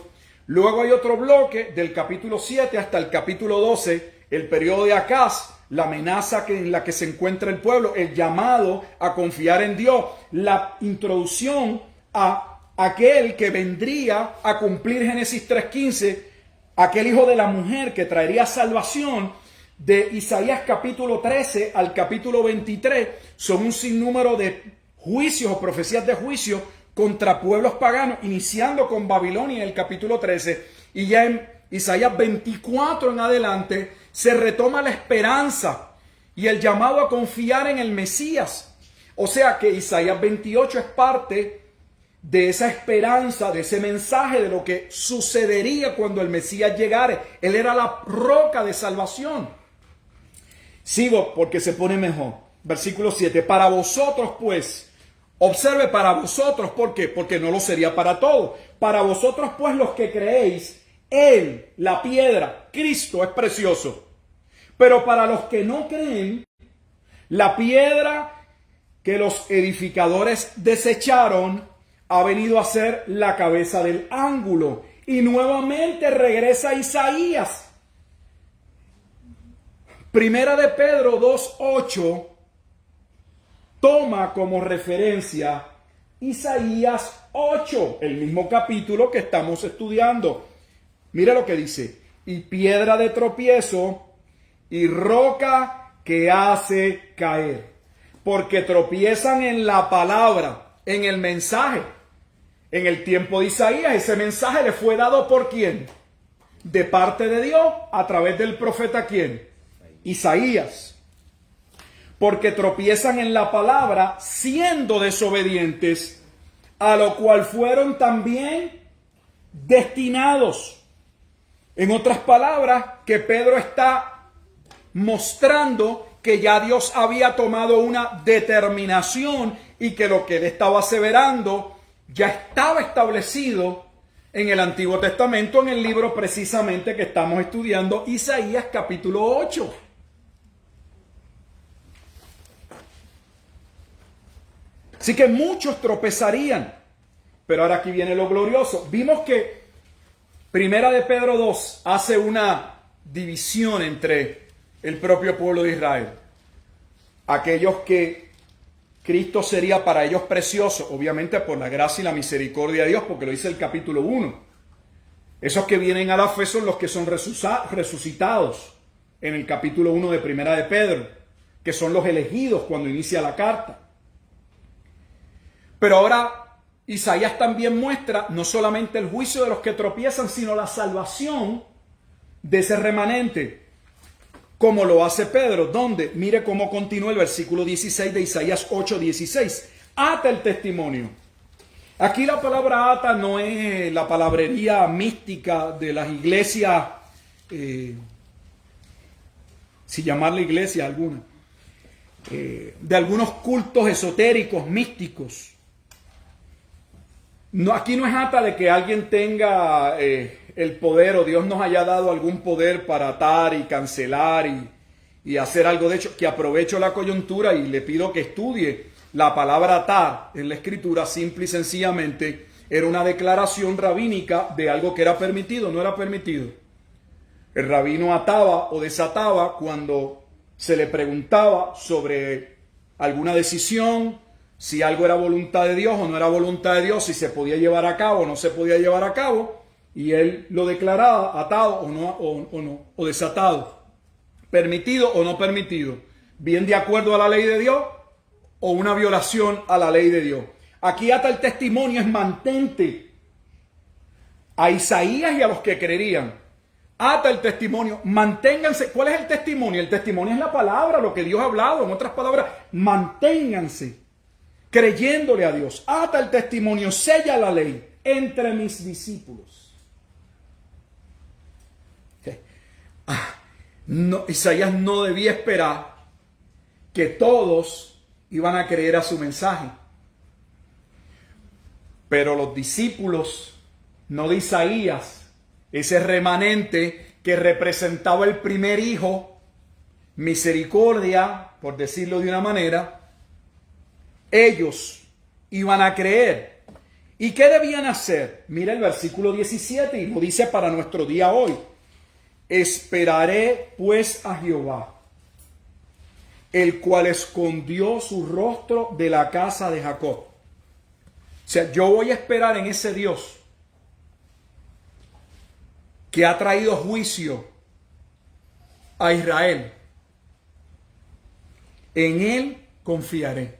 Luego hay otro bloque del capítulo 7 hasta el capítulo 12, el periodo de Acaz, la amenaza en la que se encuentra el pueblo, el llamado a confiar en Dios, la introducción a aquel que vendría a cumplir Génesis 3:15, aquel hijo de la mujer que traería salvación. De Isaías capítulo 13 al capítulo 23 son un sinnúmero de juicios o profecías de juicio contra pueblos paganos, iniciando con Babilonia en el capítulo 13, y ya en Isaías 24 en adelante se retoma la esperanza y el llamado a confiar en el Mesías. O sea que Isaías 28 es parte de esa esperanza, de ese mensaje de lo que sucedería cuando el Mesías llegare. Él era la roca de salvación. Sigo porque se pone mejor. Versículo 7. Para vosotros pues, observe, para vosotros, ¿por qué? Porque no lo sería para todos. Para vosotros pues los que creéis, Él, la piedra, Cristo es precioso. Pero para los que no creen, la piedra que los edificadores desecharon ha venido a ser la cabeza del ángulo. Y nuevamente regresa Isaías. Primera de Pedro 2:8 toma como referencia Isaías 8, el mismo capítulo que estamos estudiando. Mira lo que dice: y piedra de tropiezo y roca que hace caer, porque tropiezan en la palabra, en el mensaje. En el tiempo de Isaías, ese mensaje le fue dado ¿por quién? De parte de Dios, a través del profeta ¿quién? Isaías. Porque tropiezan en la palabra, siendo desobedientes, a lo cual fueron también destinados. En otras palabras, que Pedro está mostrando que ya Dios había tomado una determinación y que lo que él estaba aseverando ya estaba establecido en el Antiguo Testamento, en el libro precisamente que estamos estudiando, Isaías capítulo 8. Así que muchos tropezarían. Pero ahora aquí viene lo glorioso. Vimos que Primera de Pedro 2 hace una división entre el propio pueblo de Israel. Aquellos que Cristo sería para ellos precioso, obviamente por la gracia y la misericordia de Dios, porque lo dice el capítulo 1. Esos que vienen a la fe son los que son resucitados en el capítulo 1 de Primera de Pedro, que son los elegidos cuando inicia la carta. Pero ahora Isaías también muestra no solamente el juicio de los que tropiezan, sino la salvación de ese remanente, como lo hace Pedro, donde, mire cómo continúa el versículo 16 de Isaías 8:16. Ata el testimonio. Aquí la palabra ata no es la palabrería mística de las iglesias, si llamarle iglesia alguna, de algunos cultos esotéricos, místicos. No, aquí no es ata de que alguien tenga el poder o Dios nos haya dado algún poder para atar y cancelar y hacer algo. De hecho, que aprovecho la coyuntura y le pido que estudie la palabra atar en la escritura. Simple y sencillamente era una declaración rabínica de algo que era permitido, no era permitido. El rabino ataba o desataba cuando se le preguntaba sobre alguna decisión, si algo era voluntad de Dios o no era voluntad de Dios, si se podía llevar a cabo o no se podía llevar a cabo, y él lo declaraba atado o desatado, permitido o no permitido, bien de acuerdo a la ley de Dios o una violación a la ley de Dios. Aquí ata el testimonio, es mantente. A Isaías y a los que creerían, ata el testimonio, manténganse. ¿Cuál es el testimonio? El testimonio es la palabra, lo que Dios ha hablado. En otras palabras, manténganse creyéndole a Dios. Ata el testimonio, sella la ley entre mis discípulos. No, Isaías no debía esperar que todos iban a creer a su mensaje. Pero los discípulos, no de Isaías, ese remanente que representaba el primer hijo, misericordia, por decirlo de una manera, ellos iban a creer. ¿Y qué debían hacer? Mira el versículo 17 y lo dice para nuestro día hoy. Esperaré pues a Jehová, el cual escondió su rostro de la casa de Jacob. O sea, yo voy a esperar en ese Dios que ha traído juicio a Israel. En él confiaré.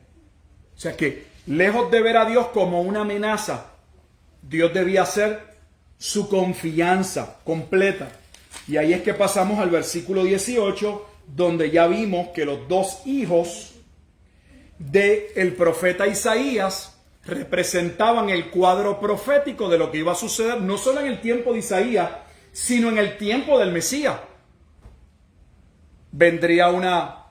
O sea que, lejos de ver a Dios como una amenaza, Dios debía ser su confianza completa. Y ahí es que pasamos al versículo 18, donde ya vimos que los dos hijos del profeta Isaías representaban el cuadro profético de lo que iba a suceder, no solo en el tiempo de Isaías, sino en el tiempo del Mesías. Vendría una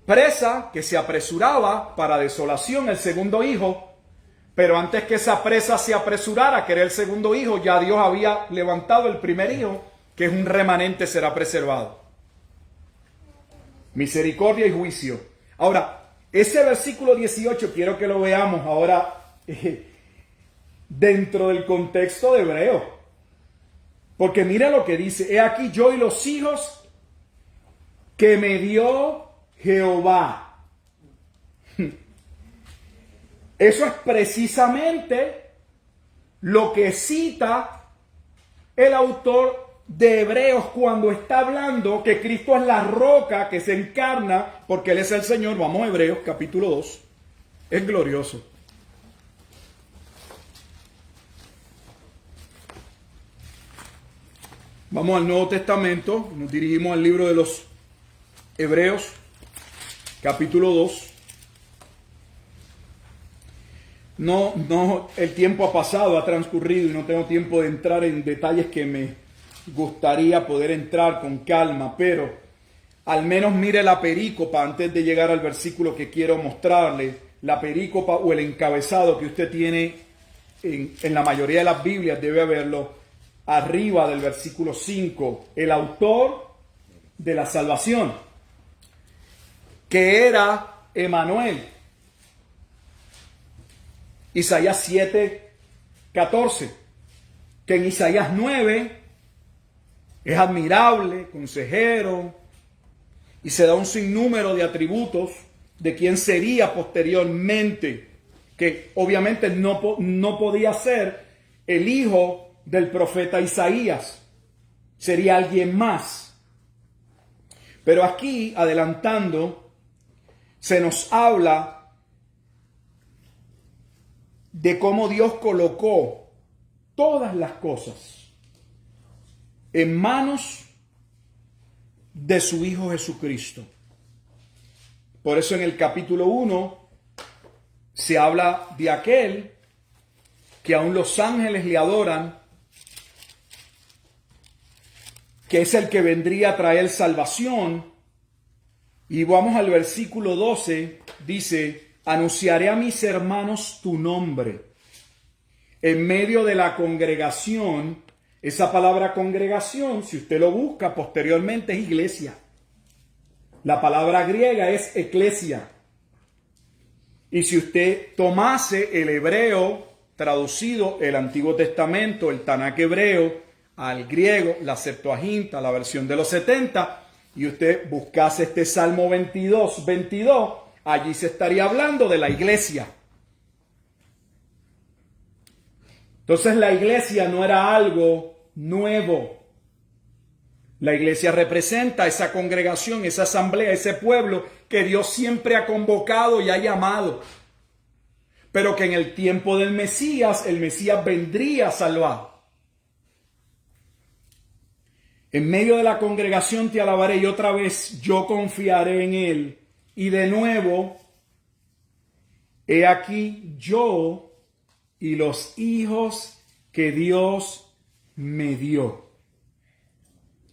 presa que se apresuraba para desolación, el segundo hijo, Pero antes que esa presa se apresurara a querer el segundo hijo, ya Dios había levantado el primer hijo, que es un remanente, será preservado. Misericordia y juicio. Ahora, ese versículo 18 quiero que lo veamos ahora dentro del contexto de Hebreo. Porque mira lo que dice: he aquí yo y los hijos que me dio Jehová. Eso es precisamente lo que cita el autor de Hebreos cuando está hablando que Cristo es la roca que se encarna porque Él es el Señor. Vamos a Hebreos capítulo 2. Es glorioso. Vamos al Nuevo Testamento. Nos dirigimos al libro de los Hebreos capítulo 2. No, el tiempo ha pasado, ha transcurrido y no tengo tiempo de entrar en detalles que me gustaría poder entrar con calma, pero al menos mire la perícopa antes de llegar al versículo que quiero mostrarle, la perícopa o el encabezado que usted tiene en la mayoría de las Biblias, debe haberlo arriba del versículo 5, el autor de la salvación, que era Emanuel. Isaías 7:14, que en Isaías 9 es admirable, consejero, y se da un sinnúmero de atributos de quién sería posteriormente, que obviamente no podía ser el hijo del profeta Isaías, sería alguien más. Pero aquí, adelantando, se nos habla de cómo Dios colocó todas las cosas en manos de su Hijo Jesucristo. Por eso en el capítulo 1 se habla de aquel que aún los ángeles le adoran, que es el que vendría a traer salvación. Y vamos al versículo 12, dice: anunciaré a mis hermanos tu nombre en medio de la congregación. Esa palabra congregación, si usted lo busca posteriormente, es iglesia. La palabra griega es eclesia. Y si usted tomase el hebreo traducido, el Antiguo Testamento, el Tanakh hebreo, al griego, la Septuaginta, la versión de los 70, y usted buscase este Salmo 22, allí se estaría hablando de la iglesia. Entonces la iglesia no era algo nuevo. La iglesia representa esa congregación, esa asamblea, ese pueblo que Dios siempre ha convocado y ha llamado. Pero que en el tiempo del Mesías, el Mesías vendría a salvar. En medio de la congregación te alabaré y otra vez yo confiaré en él. Y de nuevo, he aquí yo y los hijos que Dios me dio.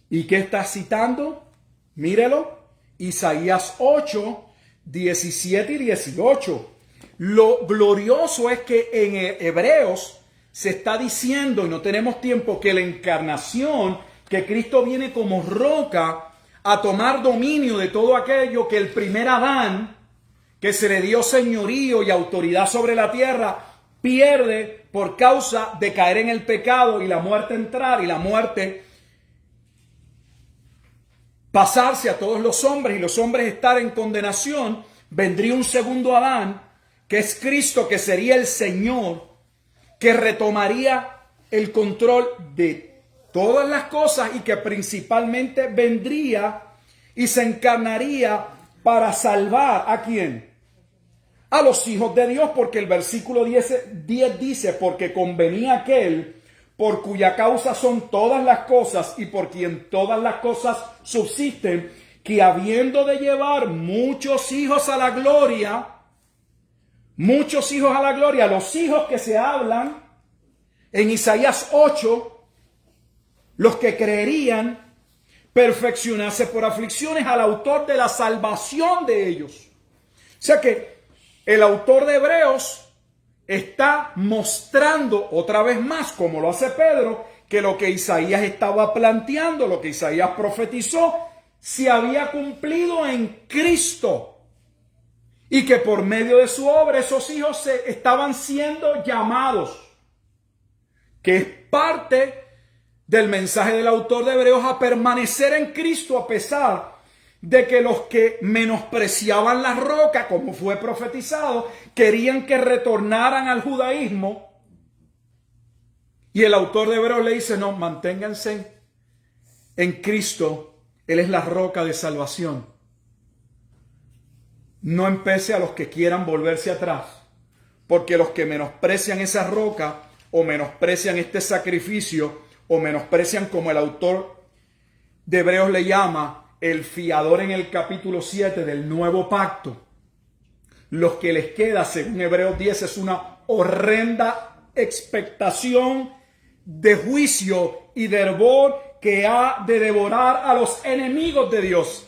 ¿Y qué está citando? Mírelo, Isaías 8, 17 y 18. Lo glorioso es que en Hebreos se está diciendo, y no tenemos tiempo, que la encarnación, que Cristo viene como roca a tomar dominio de todo aquello que el primer Adán, que se le dio señorío y autoridad sobre la tierra, pierde por causa de caer en el pecado y la muerte entrar y la muerte pasarse a todos los hombres y los hombres estar en condenación. Vendría un segundo Adán, que es Cristo, que sería el Señor, que retomaría el control de todas las cosas y que principalmente vendría y se encarnaría para salvar ¿a quién? A los hijos de Dios, porque el versículo 10 dice: porque convenía aquel por cuya causa son todas las cosas y por quien todas las cosas subsisten, que habiendo de llevar muchos hijos a la gloria, los hijos que se hablan en Isaías 8, los que creerían, perfeccionarse por aflicciones al autor de la salvación de ellos. O sea que el autor de Hebreos está mostrando otra vez más, como lo hace Pedro, que lo que Isaías estaba planteando, lo que Isaías profetizó, se había cumplido en Cristo. Y que por medio de su obra esos hijos estaban siendo llamados, que es parte del mensaje del autor de Hebreos, a permanecer en Cristo a pesar de que los que menospreciaban la roca, como fue profetizado, querían que retornaran al judaísmo. Y el autor de Hebreos le dice, no, manténganse en Cristo, Él es la roca de salvación. No empece a los que quieran volverse atrás, porque los que menosprecian esa roca, o menosprecian este sacrificio, o menosprecian, como el autor de Hebreos le llama, el fiador en el capítulo 7 del nuevo pacto, los que les queda, según Hebreos 10, es una horrenda expectación de juicio y de hervor que ha de devorar a los enemigos de Dios.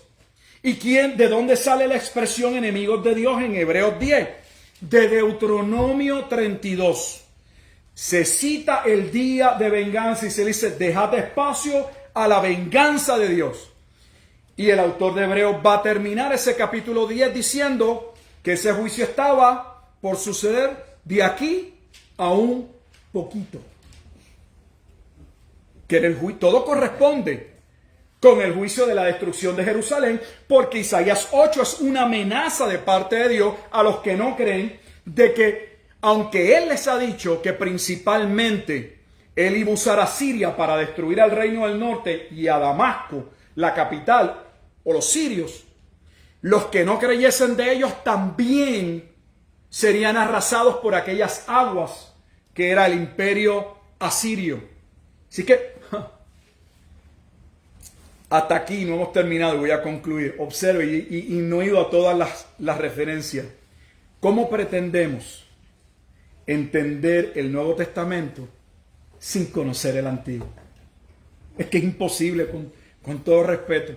¿Y de dónde sale la expresión enemigos de Dios en Hebreos 10? De Deuteronomio 32. Se cita el día de venganza y se dice, dejad espacio a la venganza de Dios. Y el autor de Hebreos va a terminar ese capítulo 10 diciendo que ese juicio estaba por suceder de aquí a un poquito. Que era el juicio, todo corresponde con el juicio de la destrucción de Jerusalén, porque Isaías 8 es una amenaza de parte de Dios a los que no creen, de que aunque Él les ha dicho que principalmente Él iba a usar a Siria para destruir al reino del norte y a Damasco, la capital, o los sirios, los que no creyesen de ellos también serían arrasados por aquellas aguas que era el imperio asirio. Así que hasta aquí no hemos terminado y voy a concluir. Observe, y no he ido a todas las referencias. ¿Cómo pretendemos entender el Nuevo Testamento sin conocer el Antiguo? Es que es imposible, con todo respeto.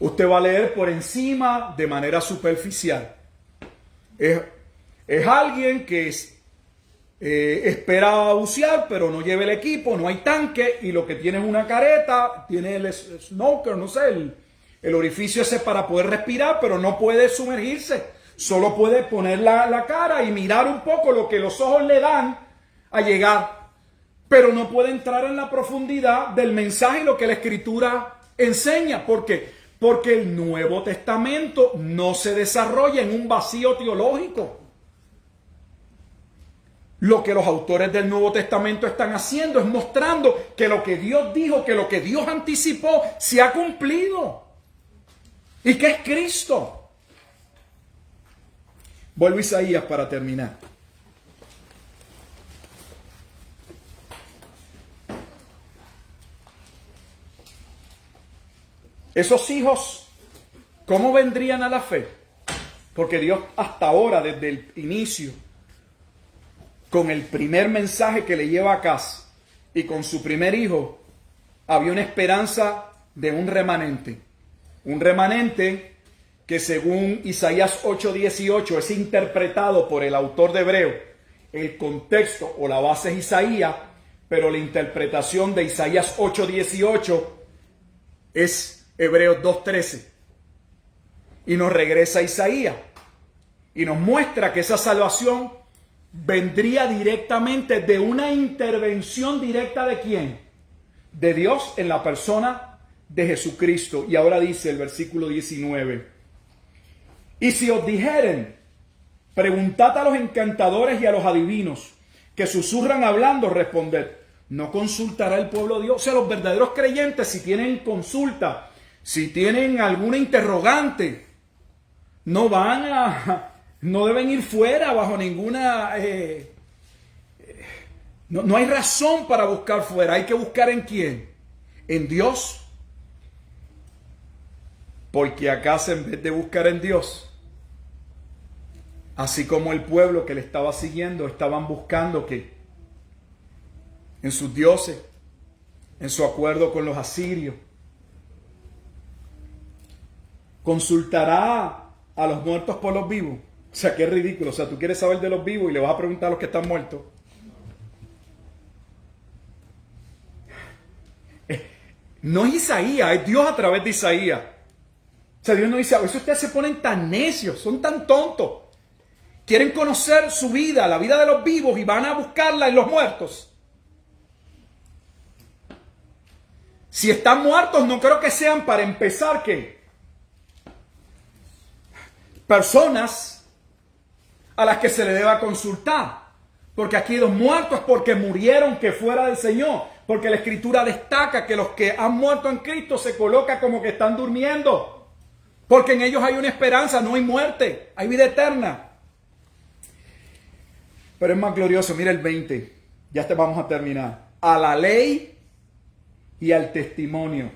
Usted va a leer por encima de manera superficial. Es alguien que espera bucear, pero no lleva el equipo, no hay tanque, y lo que tiene es una careta, tiene el snorkel, no sé, el orificio ese para poder respirar, pero no puede sumergirse. Solo puede poner la cara y mirar un poco lo que los ojos le dan a llegar, pero no puede entrar en la profundidad del mensaje y lo que la Escritura enseña. ¿Por qué? Porque el Nuevo Testamento no se desarrolla en un vacío teológico. Lo que los autores del Nuevo Testamento están haciendo es mostrando que lo que Dios dijo, que lo que Dios anticipó, se ha cumplido. Y que es Cristo. Vuelvo a Isaías para terminar. Esos hijos, ¿cómo vendrían a la fe? Porque Dios hasta ahora, desde el inicio, con el primer mensaje que le lleva a casa y con su primer hijo, había una esperanza de un remanente. Un remanente que según Isaías 8:18 es interpretado por el autor de Hebreo. El contexto o la base es Isaías, pero la interpretación de Isaías 8:18 es Hebreos 2:13. Y nos regresa a Isaías y nos muestra que esa salvación vendría directamente de una intervención directa ¿de quién? De Dios en la persona de Jesucristo. Y ahora dice el versículo 19: y si os dijeren, preguntad a los encantadores y a los adivinos, que susurran hablando, responded, ¿no consultará el pueblo a Dios? O sea, los verdaderos creyentes, si tienen consulta, si tienen alguna interrogante, no deben ir fuera bajo ninguna... No hay razón para buscar fuera. Hay que buscar ¿en quién? En Dios. Porque acaso en vez de buscar en Dios, así como el pueblo que le estaba siguiendo, estaban buscando ¿qué? En sus dioses, en su acuerdo con los asirios. ¿Consultará a los muertos por los vivos? O sea, qué ridículo. O sea, tú quieres saber de los vivos y le vas a preguntar a los que están muertos. No es Isaías, es Dios a través de Isaías. O sea, Dios no dice, a veces ustedes se ponen tan necios, son tan tontos. Quieren conocer su vida, la vida de los vivos, y van a buscarla en los muertos. Si están muertos, no creo que sean, para empezar, ¿qué? Personas a las que se le deba consultar. Porque aquí los muertos porque murieron que fuera del Señor. Porque la Escritura destaca que los que han muerto en Cristo se coloca como que están durmiendo. Porque en ellos hay una esperanza, no hay muerte, hay vida eterna. Pero es más glorioso, mira el 20, ya te vamos a terminar. A la ley y al testimonio.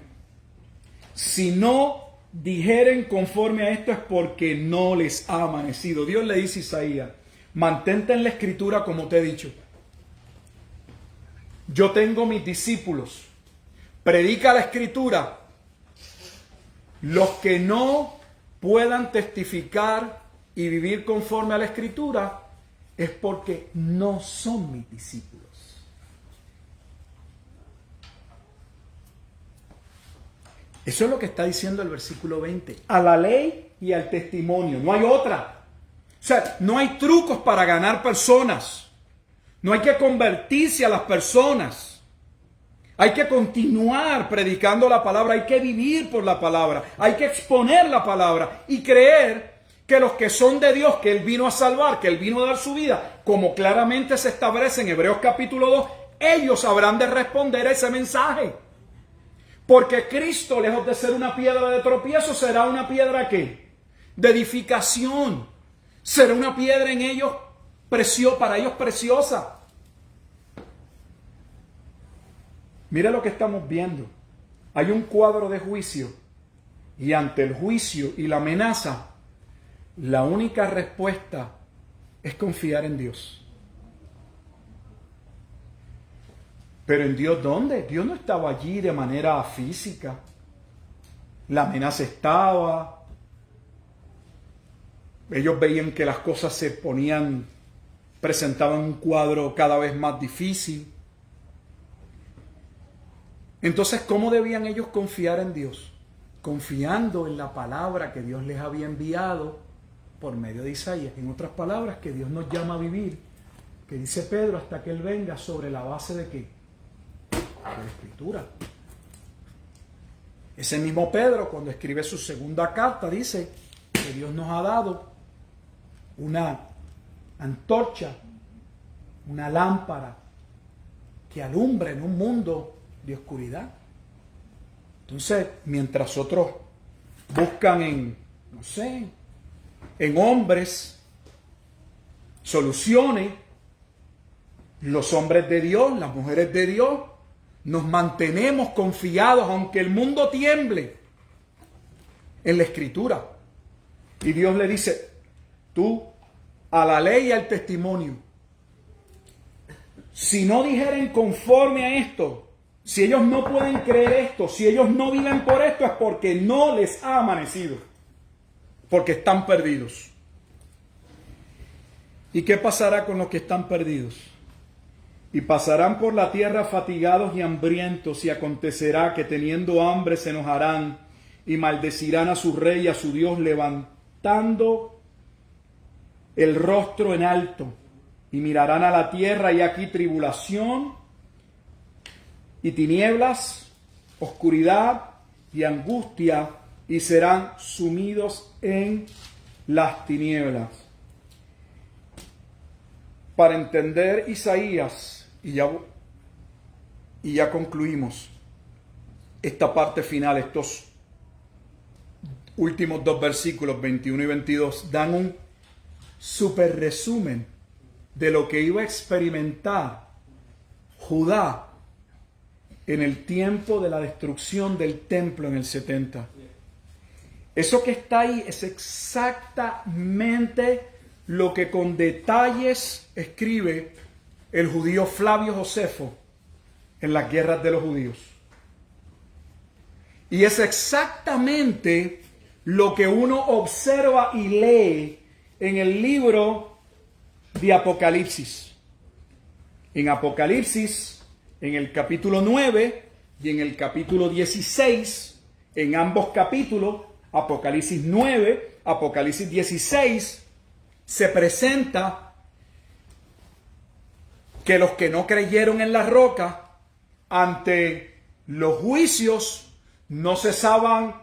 Si no dijeren conforme a esto es porque no les ha amanecido. Dios le dice a Isaías, mantente en la Escritura como te he dicho. Yo tengo mis discípulos. Predica la Escritura. Los que no puedan testificar y vivir conforme a la Escritura es porque no son mis discípulos. Eso es lo que está diciendo el versículo 20. A la ley y al testimonio. No hay otra. O sea, no hay trucos para ganar personas. No hay que convertirse a las personas. Hay que continuar predicando la palabra. Hay que vivir por la palabra. Hay que exponer la palabra y creer que los que son de Dios, que Él vino a salvar, que Él vino a dar su vida, como claramente se establece en Hebreos capítulo 2, ellos habrán de responder a ese mensaje. Porque Cristo, lejos de ser una piedra de tropiezo, será una piedra ¿qué? De edificación. Será una piedra en ellos para ellos preciosa. Mira lo que estamos viendo. Hay un cuadro de juicio. Y ante el juicio y la amenaza, la única respuesta es confiar en Dios. Pero en Dios, ¿dónde? Dios no estaba allí de manera física. La amenaza estaba. Ellos veían que las cosas se presentaban un cuadro cada vez más difícil. Entonces, ¿cómo debían ellos confiar en Dios? Confiando en la palabra que Dios les había enviado por medio de Isaías. En otras palabras, que Dios nos llama a vivir, que dice Pedro, hasta que Él venga, sobre la base de ¿qué? De la Escritura. Ese mismo Pedro, cuando escribe su segunda carta, dice que Dios nos ha dado una antorcha, una lámpara que alumbra en un mundo de oscuridad. Entonces, mientras otros buscan en hombres soluciones, los hombres de Dios, las mujeres de Dios, nos mantenemos confiados, aunque el mundo tiemble, en la Escritura. Y Dios le dice, tú, a la ley y al testimonio, si no dijeren conforme a esto, si ellos no pueden creer esto, si ellos no viven por esto, es porque no les ha amanecido, porque están perdidos. ¿Y qué pasará con los que están perdidos? Y pasarán por la tierra fatigados y hambrientos, y acontecerá que teniendo hambre se enojarán y maldecirán a su rey y a su Dios, levantando el rostro en alto, y mirarán a la tierra, y aquí tribulación y tinieblas, oscuridad y angustia, y serán sumidos en las tinieblas. Para entender Isaías, y ya concluimos esta parte final, estos últimos dos versículos, 21 y 22, dan un super resumen de lo que iba a experimentar Judá en el tiempo de la destrucción del templo en el 70. Eso que está ahí es exactamente lo que con detalles escribe el judío Flavio Josefo en las guerras de los judíos. Y es exactamente lo que uno observa y lee en el libro de Apocalipsis. En Apocalipsis, en el capítulo 9 y en el capítulo 16, en ambos capítulos, Apocalipsis 9, Apocalipsis 16, se presenta que los que no creyeron en la roca, ante los juicios, no cesaban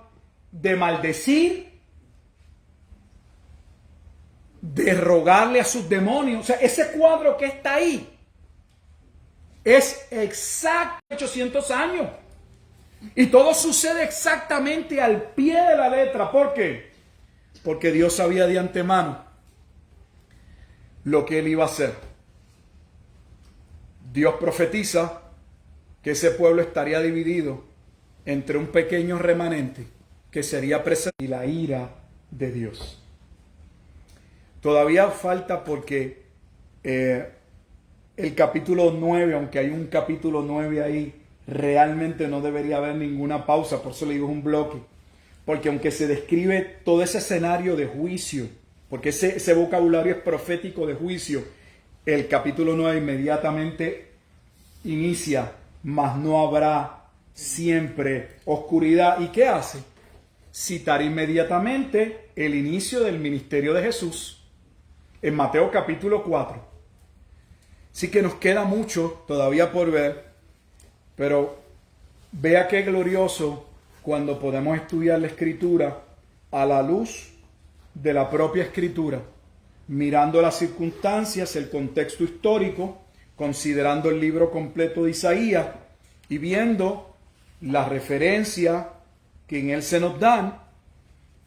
de maldecir, de rogarle a sus demonios. O sea, ese cuadro que está ahí es exacto 800 años. Y todo sucede exactamente al pie de la letra. ¿Por qué? Porque Dios sabía de antemano lo que Él iba a hacer. Dios profetiza que ese pueblo estaría dividido entre un pequeño remanente que sería presente y la ira de Dios. Todavía falta porque el capítulo 9, aunque hay un capítulo 9 ahí, realmente no debería haber ninguna pausa, por eso le digo un bloque. Porque aunque se describe todo ese escenario de juicio, porque ese vocabulario es profético de juicio, el capítulo 9 inmediatamente inicia, mas no habrá siempre oscuridad. ¿Y qué hace? Citar inmediatamente el inicio del ministerio de Jesús en Mateo capítulo 4. Sí que nos queda mucho todavía por ver, pero vea qué glorioso cuando podemos estudiar la Escritura a la luz de la propia Escritura, mirando las circunstancias, el contexto histórico, considerando el libro completo de Isaías y viendo la referencia que en él se nos dan,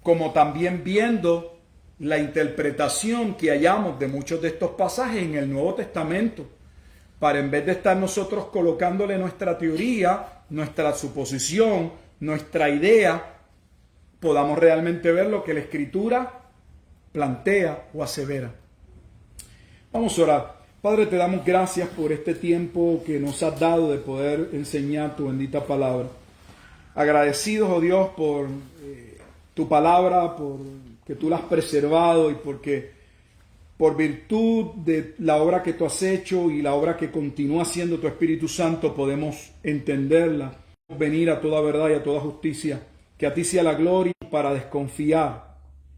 como también viendo la interpretación que hallamos de muchos de estos pasajes en el Nuevo Testamento, para en vez de estar nosotros colocándole nuestra teoría, nuestra suposición, nuestra idea, podamos realmente ver lo que la Escritura plantea o asevera. Vamos a orar. Padre, te damos gracias por este tiempo que nos has dado de poder enseñar tu bendita palabra. Agradecidos, oh Dios, por tu palabra, por que tú la has preservado y porque por virtud de la obra que tú has hecho y la obra que continúa haciendo tu Espíritu Santo podemos entenderla, venir a toda verdad y a toda justicia. Que a ti sea la gloria para desconfiar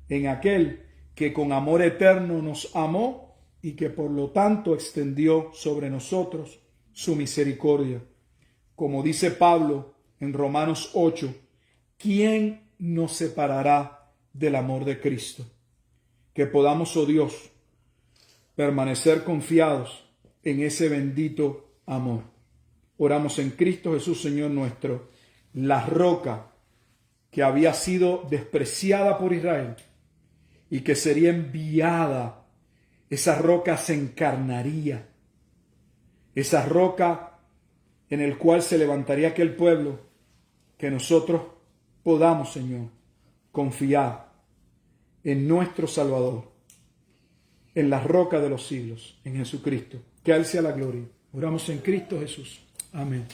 en aquel que con amor eterno nos amó y que por lo tanto extendió sobre nosotros su misericordia. Como dice Pablo en Romanos 8, ¿quién nos separará del amor de Cristo? Que podamos, oh Dios, permanecer confiados en ese bendito amor. Oramos en Cristo Jesús, Señor nuestro, la roca que había sido despreciada por Israel y que sería enviada. Esa roca se encarnaría. Esa roca en el cual se levantaría aquel pueblo, que nosotros podamos, Señor, confiar en nuestro Salvador, en la roca de los siglos, en Jesucristo. Que a Él sea la gloria. Oramos en Cristo Jesús. Amén.